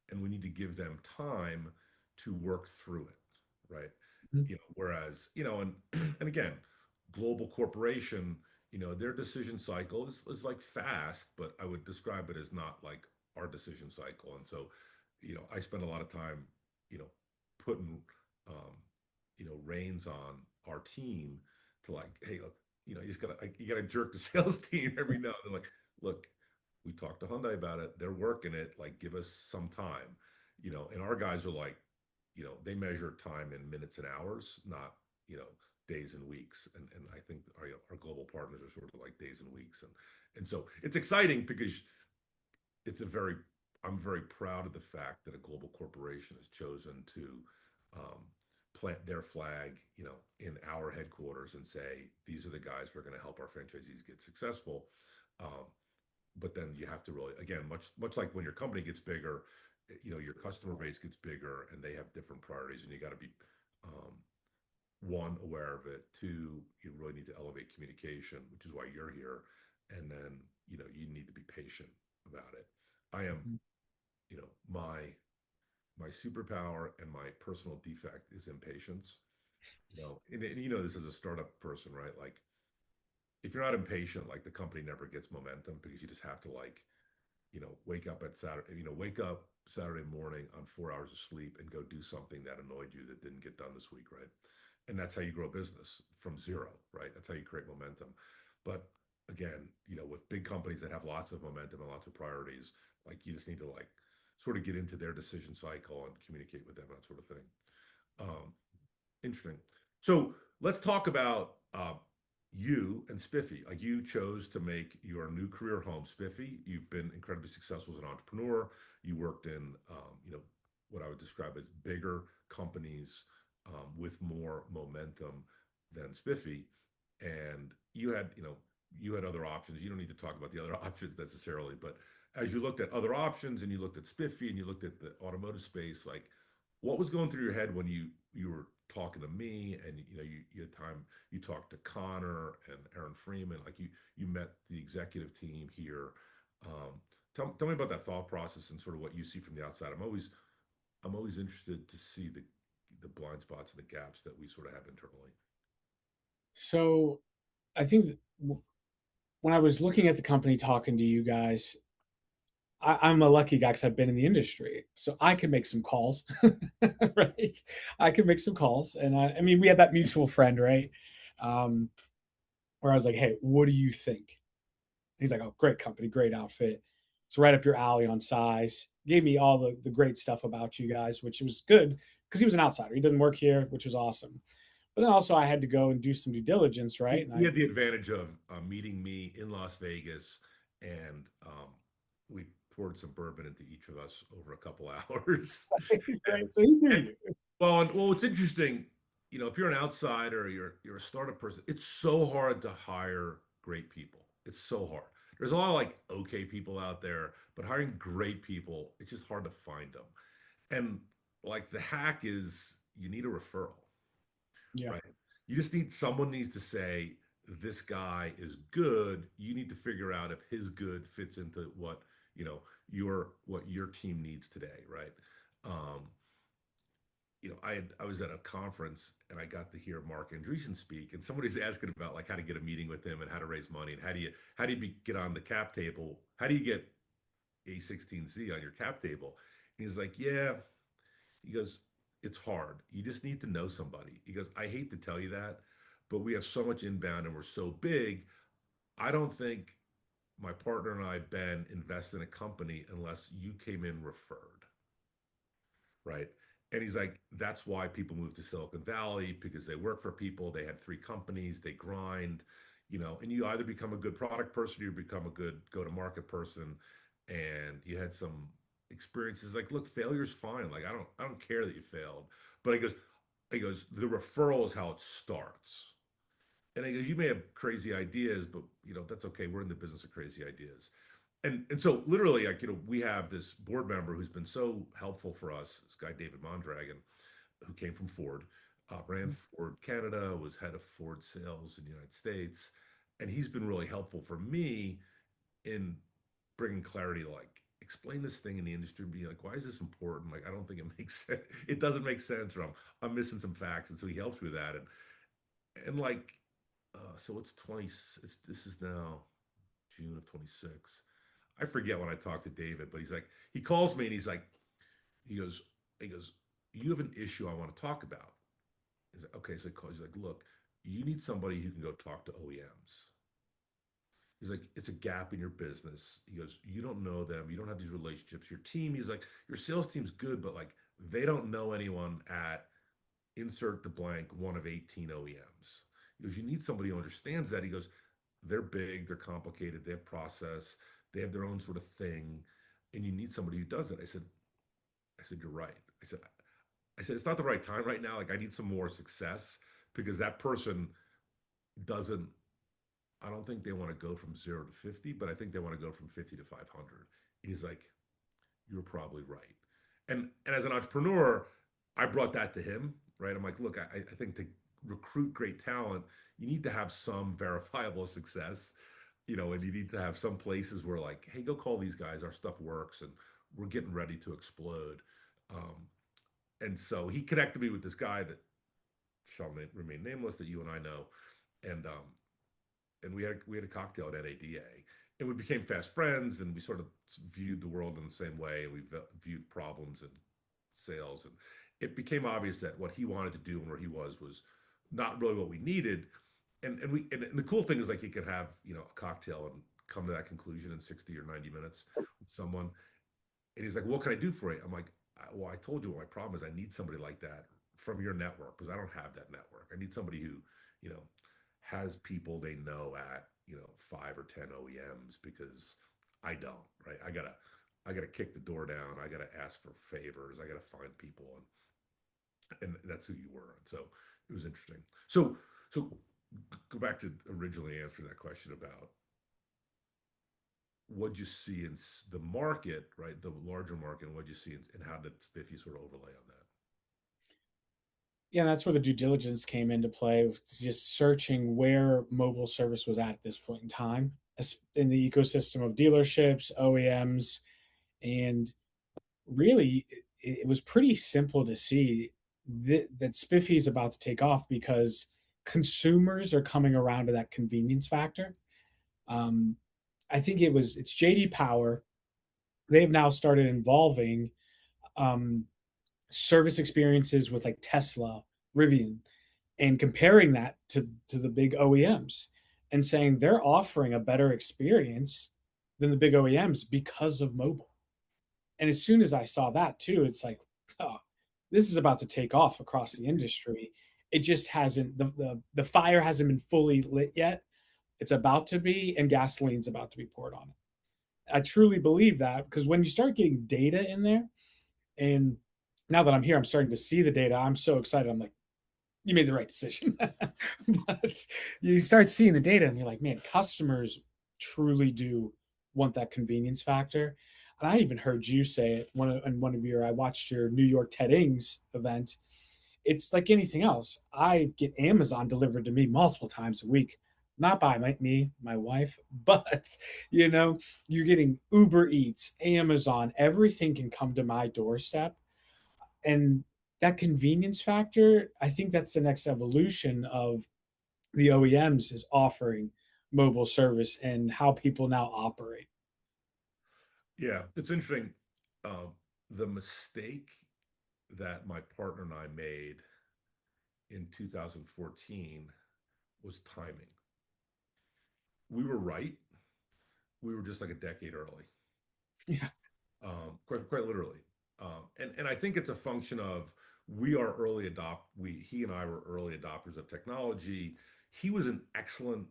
And we need to give them time to work through it, right? Whereas, and and again, global corporation, their decision cycle is like fast, but I would describe it as not like our decision cycle. And so, I spend a lot of time, you know, putting reins on our team to like, hey, look, you gotta jerk the sales team every now and then. Like, look, we talked to Hyundai about it. They're working it. Like, give us some time. And our guys are like, they measure time in minutes and hours, not days and weeks. And I think our global partners are sort of like days and weeks. And so it's exciting because it's a very I'm very proud of the fact that a global corporation has chosen to um, plant their flag, in our headquarters and say these are the guys who are going to help our franchisees get successful. Um, but then you have to really, again, much like when your company gets bigger, your customer base gets bigger and they have different priorities, and you got to be um, one, aware of it. Two, you really need to elevate communication, which is why you're here. And then, you need to be patient about it. I am, my superpower and my personal defect is impatience. And this as a startup person, right? Like if you're not impatient, like the company never gets momentum because you just have to like, wake up Saturday morning on 4 hours of sleep and go do something that annoyed you that didn't get done this week, right? And that's how you grow business from zero, right? That's how you create momentum. But again, with big companies that have lots of momentum and lots of priorities, like you just need to like sort of get into their decision cycle and communicate with them, that sort of thing. Um, Interesting. So let's talk about you and Spiffy, like you chose to make your new career home Spiffy. You've been incredibly successful as an entrepreneur. You worked in, what I would describe as bigger companies with more momentum than Spiffy, and you had other options. You don't need to talk about the other options necessarily, but as you looked at other options and you looked at Spiffy and you looked at the automotive space, like what was going through your head when you were talking to me and you had time you talked to Connor and Aaron Freeman, like you met the executive team here. Tell me about that thought process and sort of what you see from the outside. I'm always interested to see the blind spots and the gaps that we sort of have internally. So I think when I was looking at the company, talking to you guys, I'm a lucky guy because I've been in the industry, so I can make some calls, right? I can make some calls, and I mean, we had that mutual friend, right? Um, where I was like, "Hey, what do you think?" He's like, "Oh, great company, great outfit. It's right up your alley on size." Gave me all the great stuff about you guys, which was good because he was an outsider. He doesn't work here, which was awesome. But then also I had to go and do some due diligence, He, right? And he I had the advantage of meeting me in Las Vegas, and we poured some bourbon into each of us over a couple hours. right, so he knew And you. well, it's interesting. If you're an outsider, you're a startup person. It's so hard to hire great people. It's so hard. There's a lot of like okay people out there, but hiring great people, it's just hard to find them. And like the hack is you need a referral, Yeah. right? You just need someone needs to say this guy is good. You need to figure out if his good fits into what your team needs today, right? Um, I was at a conference and I got to hear Mark Andreessen speak, and somebody's asking about like how to get a meeting with him and how to raise money and get on the cap table? How do you get A16Z on your cap table? And he's like, yeah. He goes, it's hard. You just need to know somebody. He goes, I hate to tell you that, but we have so much inbound and we're so big. I don't think my partner and I, Ben, invest in a company unless you came in referred, right? And he's like, that's why people move to Silicon Valley because they work for people. They had three companies, they grind, and you either become a good product person or you become a good go to market person. And you had some experiences like, look, failure's fine. Like, I don't care that you failed. But he goes, the referral is how it starts. And he goes, you may have crazy ideas, but that's okay. We're in the business of crazy ideas. And so literally, like, we have this board member who's been so helpful for us, this guy David Mondragon, who came from Ford, ran Ford Canada, was head of Ford sales in the United States, and he's been really helpful for me in bringing clarity to like explain this thing in the industry and be like, why is this important? Like, I don't think it makes sense. It doesn't make sense, or I'm missing some facts, and so he helps me with that. And like, so it's 20. This is now June of 26. I forget when I talked to David, but he calls me and he goes, he goes, you have an issue I want to talk about. He's like, okay. So he's like, look, you need somebody who can go talk to OEMs. He's like, it's a gap in your business. He goes, you don't know them. You don't have these relationships. Your team, he's like, your sales team's good, but like they don't know anyone at insert the blank, one of 18 OEMs. He goes, you need somebody who understands that. He goes, they're big, they're complicated, they have process, they have their own sort of thing, and you need somebody who does it. I said, you're right. I said, it's not the right time right now. Like, I need some more success because that person doesn't. I don't think they want to go from 0 to 50, but I think they want to go from 50 to 500. He's like, you're probably right. And as an entrepreneur, I brought that to him, right? I'm like, look, I think to recruit great talent, you need to have some verifiable success, and you need to have some places where like, hey, go call these guys, our stuff works, and we're getting ready to explode. Um, and so he connected me with this guy that shall remain nameless that you and I know, and we had a cocktail at NADA, and we became fast friends, and we sort of viewed the world in the same way, and we viewed problems and sales, and it became obvious that what he wanted to do and where he was not really what we needed, and the cool thing is like you could have a cocktail and come to that conclusion in 60 or 90 minutes with someone, and he's like, what can I do for you? I'm like, well, I told you what my problem is. I need somebody like that from your network because I don't have that network. I need somebody who you know has people they know at, 5 or 10 OEMs because I don't, right? I gotta kick the door down. I gotta ask for favors. I gotta find people, and that's who you were. And so it was interesting. So go back to originally answering that question about what you see in the market, right? The larger market, and what you see and how did Spiffy sort of overlay on that? Yeah, that's where the due diligence came into play, just searching where mobile service was at this point in time in the ecosystem of dealerships, OEMs, and really it was pretty simple to see that Spiffy is about to take off because consumers are coming around to that convenience factor. Um, I think it's JD Power. They've now started involving um, service experiences with like Tesla, Rivian, and comparing that to the big OEMs and saying they're offering a better experience than the big OEMs because of mobile. And as soon as I saw that too, it's like, oh, this is about to take off across the industry. It just hasn't the fire hasn't been fully lit yet. It's about to be, and gasoline's about to be poured on it. I truly believe that because when you start getting data in there, and now that I'm here, I'm starting to see the data. I'm so excited. I'm like, you made the right decision. But you start seeing the data and you're like, man, customers truly do want that convenience factor. And I even heard you say it in one of your, I watched your New York TEDx event. It's like anything else. I get Amazon delivered to me multiple times a week, not by my wife, but you know, you're getting Uber Eats, Amazon, everything can come to my doorstep. And that convenience factor, I think that's the next evolution of the OEMs is offering mobile service and how people now operate. Yeah, it's interesting. Um, the mistake that my partner and I made in 2014 was timing. We were right. We were just like a decade early, Yeah. quite literally. And I think it's a function of we are early adopt. He and I were early adopters of technology. He was an excellent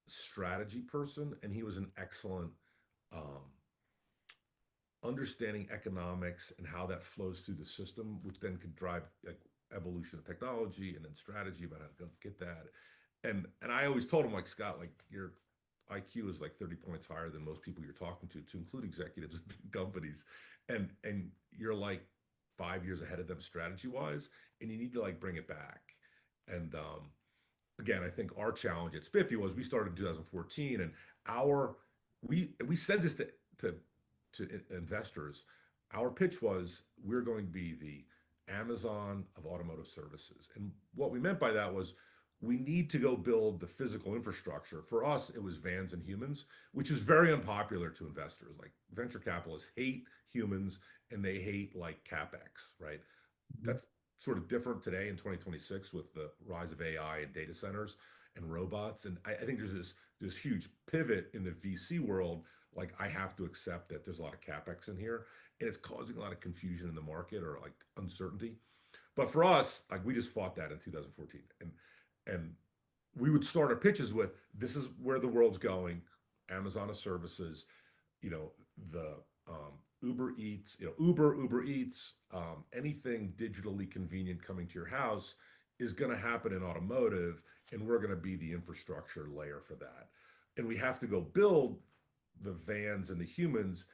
strategy person, and he was an excellent um, understanding economics and how that flows through the system, which then could drive like evolution of technology and then strategy about how to get that. And I always told him like Scott, like your IQ is like 30 points higher than most people you're talking to include executives of big companies, and you're like 5 years ahead of them strategy wise, and you need to like bring it back. And again, I think our challenge at Spiffy was we started in 2014, and our we said this to investors. Our pitch was we're going to be the Amazon of automotive services, and what we meant by that was we need to go build the physical infrastructure. For us, it was vans and humans, which is very unpopular to investors. Like venture capitalists hate humans and they hate like capex, right? Mhm. That's sort of different today in 2026 with the rise of AI and data centers and robots. And I think there's this huge pivot in the VC world. Like I have to accept that there's a lot of capex in here, and it's causing a lot of confusion in the market or like uncertainty. But for us, like we just fought that in 2014, and we would start our pitches with this is where the world's going, Amazon of services, the Uber Eats, Uber Eats, anything digitally convenient coming to your house is going to happen in automotive, and we're going to be the infrastructure layer for that. And we have to go build the vans and the humans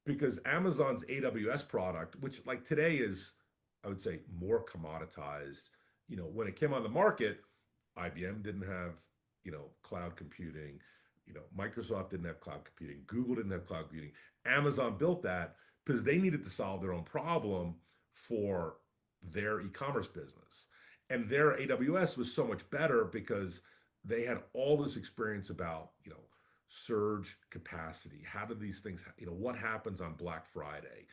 because Amazon's AWS product, which like today is, I would say, more commoditized. When it came on the market, IBM didn't have, cloud computing. Microsoft didn't have cloud computing. Google didn't have cloud computing. Amazon built that because they needed to solve their own problem for their e-commerce business. And their AWS was so much better because they had all this experience about, surge capacity. How do these things, what happens on Black Friday?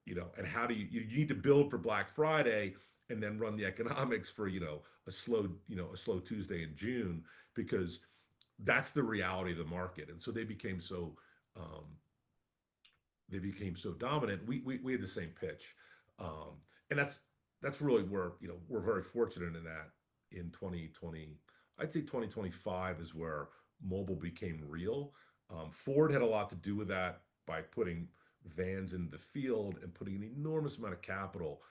And how do you need to build for Black Friday and then run the economics for, a slow Tuesday in June because that's the reality of the market. And so um, they became so dominant. We had the same pitch, and that's really where we're very fortunate in that in 2020. I'd say 2025 is where mobile became real. Ford had a lot to do with that by putting vans in the field and putting an enormous amount of capital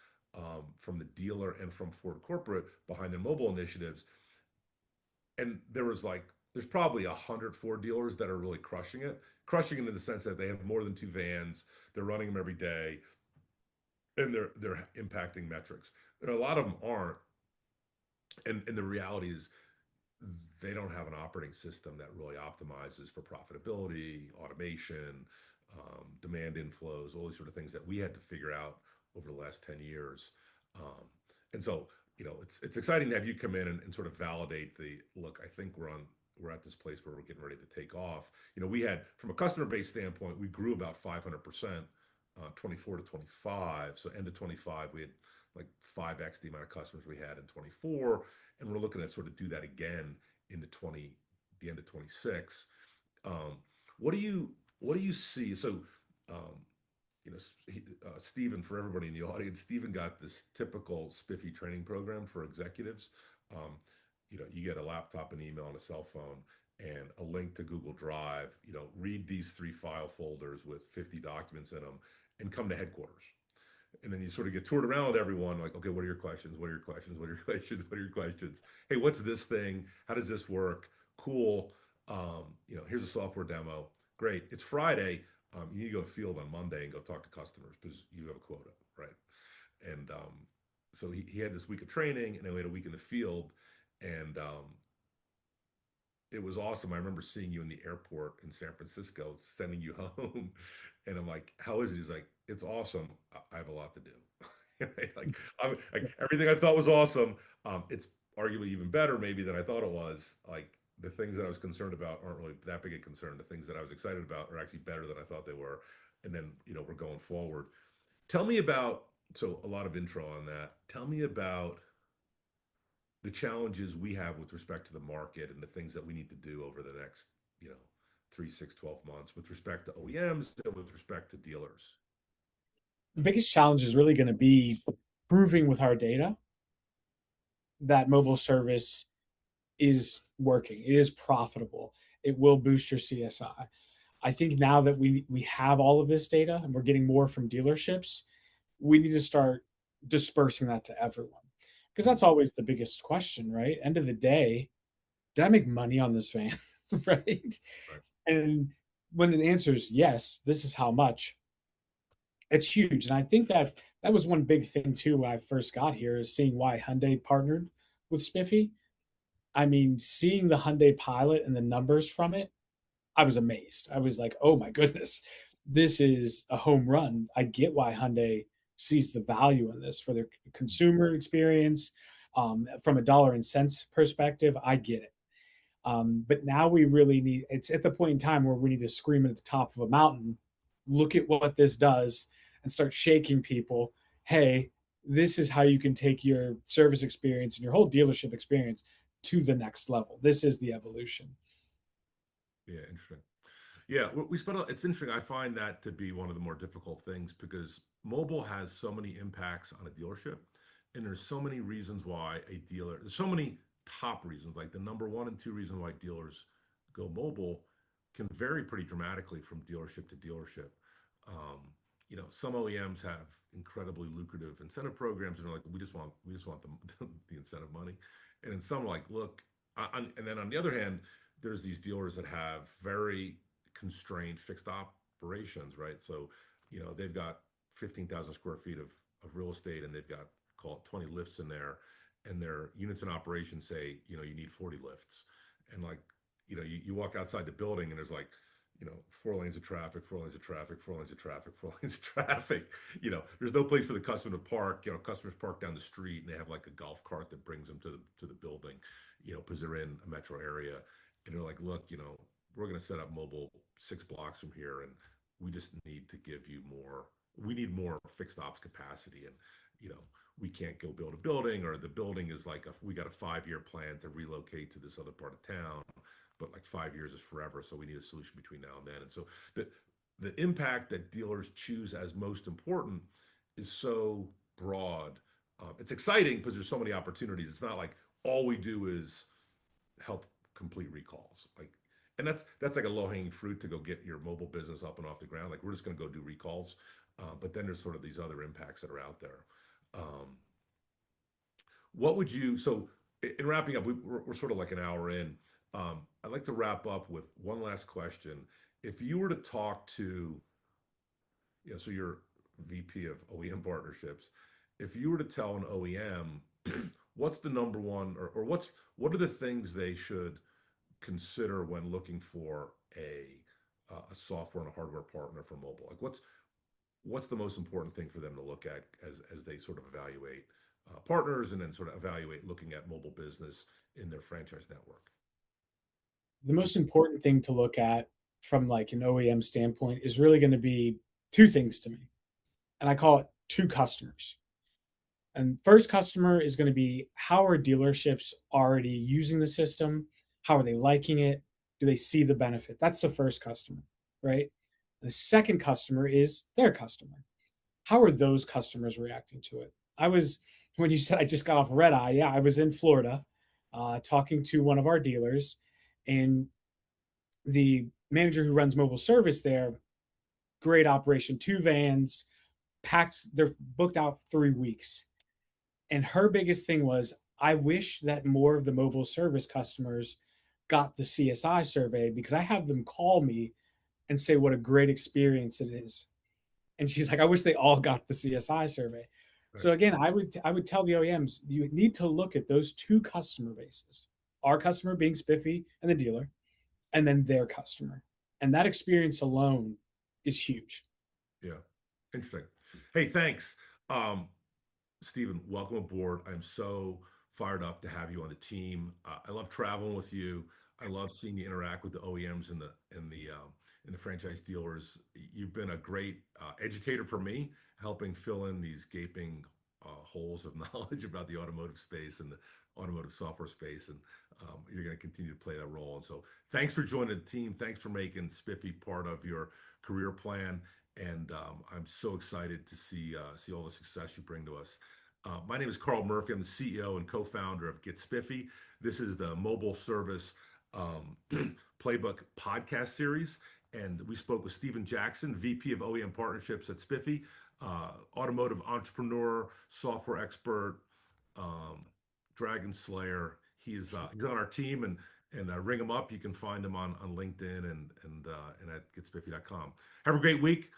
from the dealer and from Ford corporate behind their mobile initiatives. And there's probably 100 Ford dealers that are really crushing it in the sense that they have more than two vans, they're running them every day, and they're impacting metrics. There are a lot of them aren't, and the reality is they don't have an operating system that really optimizes for profitability, automation, demand inflows, all these sort of things that we had to figure out over the last 10 years. Um, and so, it's exciting to have you come in and sort of validate the look. I think we're at this place where we're getting ready to take off. We had, from a customer base standpoint, we grew about 500%, 24 to 25. So end of 25, we had like 5x the amount of customers we had in 24, and we're looking at sort of do that again into the end of 26. Um, what do you see? So, um, Stephen, for everybody in the audience, Stephen got this typical Spiffy training program for executives. Um, you get a laptop, an email, and a cell phone, and a link to Google Drive. Read these 3 file folders with 50 documents in them, and come to headquarters. And then you sort of get toured around with everyone, like, okay, what are your questions? What are your questions? What are your questions? What are your questions? Hey, what's this thing? How does this work? Cool. Here's a software demo. Great. It's Friday. You need to go field on Monday and go talk to customers because you have a quota, right? And so he had this week of training, and then we had a week in the field, and it was awesome. I remember seeing you in the airport in San Francisco, sending you home, and I'm like, "How is it?" He's like, "It's awesome. I have a lot to do." Right? Like everything I thought was awesome. It's arguably even better, maybe than I thought it was. Like the things that I was concerned about aren't really that big a concern. The things that I was excited about are actually better than I thought they were. And then we're going forward. Tell me about, so a lot of intro on that. Tell me about the challenges we have with respect to the market and the things that we need to do over the next, you know, 3, 6, 12 months with respect to OEMs and with respect to dealers. The biggest challenge is really going to be proving with our data that mobile service is working. It is profitable. It will boost your CSI. I think now that we have all of this data and we're getting more from dealerships, we need to start dispersing that to everyone. Because Mm, that's always the biggest question, right? End of the day, did I make money on this van? Right? right. And when the answer is yes, this is how much, it's huge. And I think that that was one big thing too when I first got here is seeing why Hyundai partnered with Spiffy. I mean, seeing the Hyundai pilot and the numbers from it, I was amazed. I was like, oh my goodness, this is a home run. I get why Hyundai sees the value in this for their consumer experience. From a dollar and cents perspective, I get it. But now we really need, it's at the point in time where we need to scream at the top of a mountain, look at what this does, and start shaking people. Hey, this is how you can take your service experience and your whole dealership experience to the next level. This is the evolution. Yeah, interesting. Yeah, we spent. It's interesting. I find that to be one of the more difficult things because mobile has so many impacts on a dealership, and there's so many reasons why a dealer. There's so many top reasons, like the number one and two reason why dealers go mobile, can vary pretty dramatically from dealership to dealership. Some OEMs have incredibly lucrative incentive programs, and they're like, we just want the incentive money, and then some are like, look, and then on the other hand, there's these dealers that have very constrained fixed operations, right? So, they've got 15,000 square feet of real estate, and they've got, call it, 20 lifts in there, and their units in operation say, you need 40 lifts. And like, you walk outside the building and there's like, 4 lanes of traffic, 4 lanes of traffic, 4 lanes of traffic, 4 lanes of traffic. There's no place for the customer to park. Customers park down the street and they have like a golf cart that brings them to the building, because they're in a metro area. And they're like, look, we're going to set up mobile 6 blocks from here, and we just need to give you more. We need more fixed ops capacity, and we can't go build a building, or the building is like we got a 5-year plan to relocate to this other part of town, but like 5 years is forever, so we need a solution between now and then. And so the impact that dealers choose as most important is so broad. It's exciting because there's so many opportunities. It's not like all we do is help complete recalls. Like, and that's like a low hanging fruit to go get your mobile business up and off the ground. Like we're just going to go do recalls, but then there's sort of these other impacts that are out there. Um, what would you so in wrapping up? We're sort of like an hour in. I'd like to wrap up with one last question. If you were to talk to, so you're VP of OEM partnerships. If you were to tell an OEM, what's the number one, or what are the things they should consider when looking for a software and a hardware partner for mobile? Like what's the most important thing for them to look at as they sort of evaluate partners and then sort of evaluate looking at mobile business in their franchise network? The most important thing to look at from like an OEM standpoint is really going to be two things to me. And I call it two customers. And first customer is going to be, how are dealerships already using the system? How are they liking it? Do they see the benefit? That's the first customer, right? The second customer is their customer. How are those customers reacting to it? When you said I just got off red eye, yeah, I was in Florida talking to one of our dealers, and the manager who runs mobile service there, great operation, two vans, packed, they're booked out 3 weeks. And her biggest thing was, I wish that more of the mobile service customers got the CSI survey because I have them call me and say what a great experience it is. And she's like, I wish they all got the CSI survey. Right. So again, I would tell the OEMs, you need to look at those two customer bases. Our customer being Spiffy and the dealer, and then their customer. And that experience alone is huge. Yeah. Interesting. Hey, thanks. Um, Stephen, welcome aboard. I'm so fired up to have you on the team. I love traveling with you. I love seeing you interact with the OEMs and the franchise dealers. You've been a great educator for me, helping fill in these gaping holes of knowledge about the automotive space and the automotive software space, and you're going to continue to play that role. And so, thanks for joining the team. Thanks for making Spiffy part of your career plan. And I'm so excited to see all the success you bring to us. My name is Karl Murphy. I'm the CEO and co-founder of Get Spiffy. This is the Mobile Service Playbook podcast series, and we spoke with Stephen Jackson, VP of OEM Partnerships at Spiffy, automotive entrepreneur, software expert, um, Dragon Slayer. He's on our team, and ring him up. You can find him on LinkedIn and at getspiffy.com. Have a great week.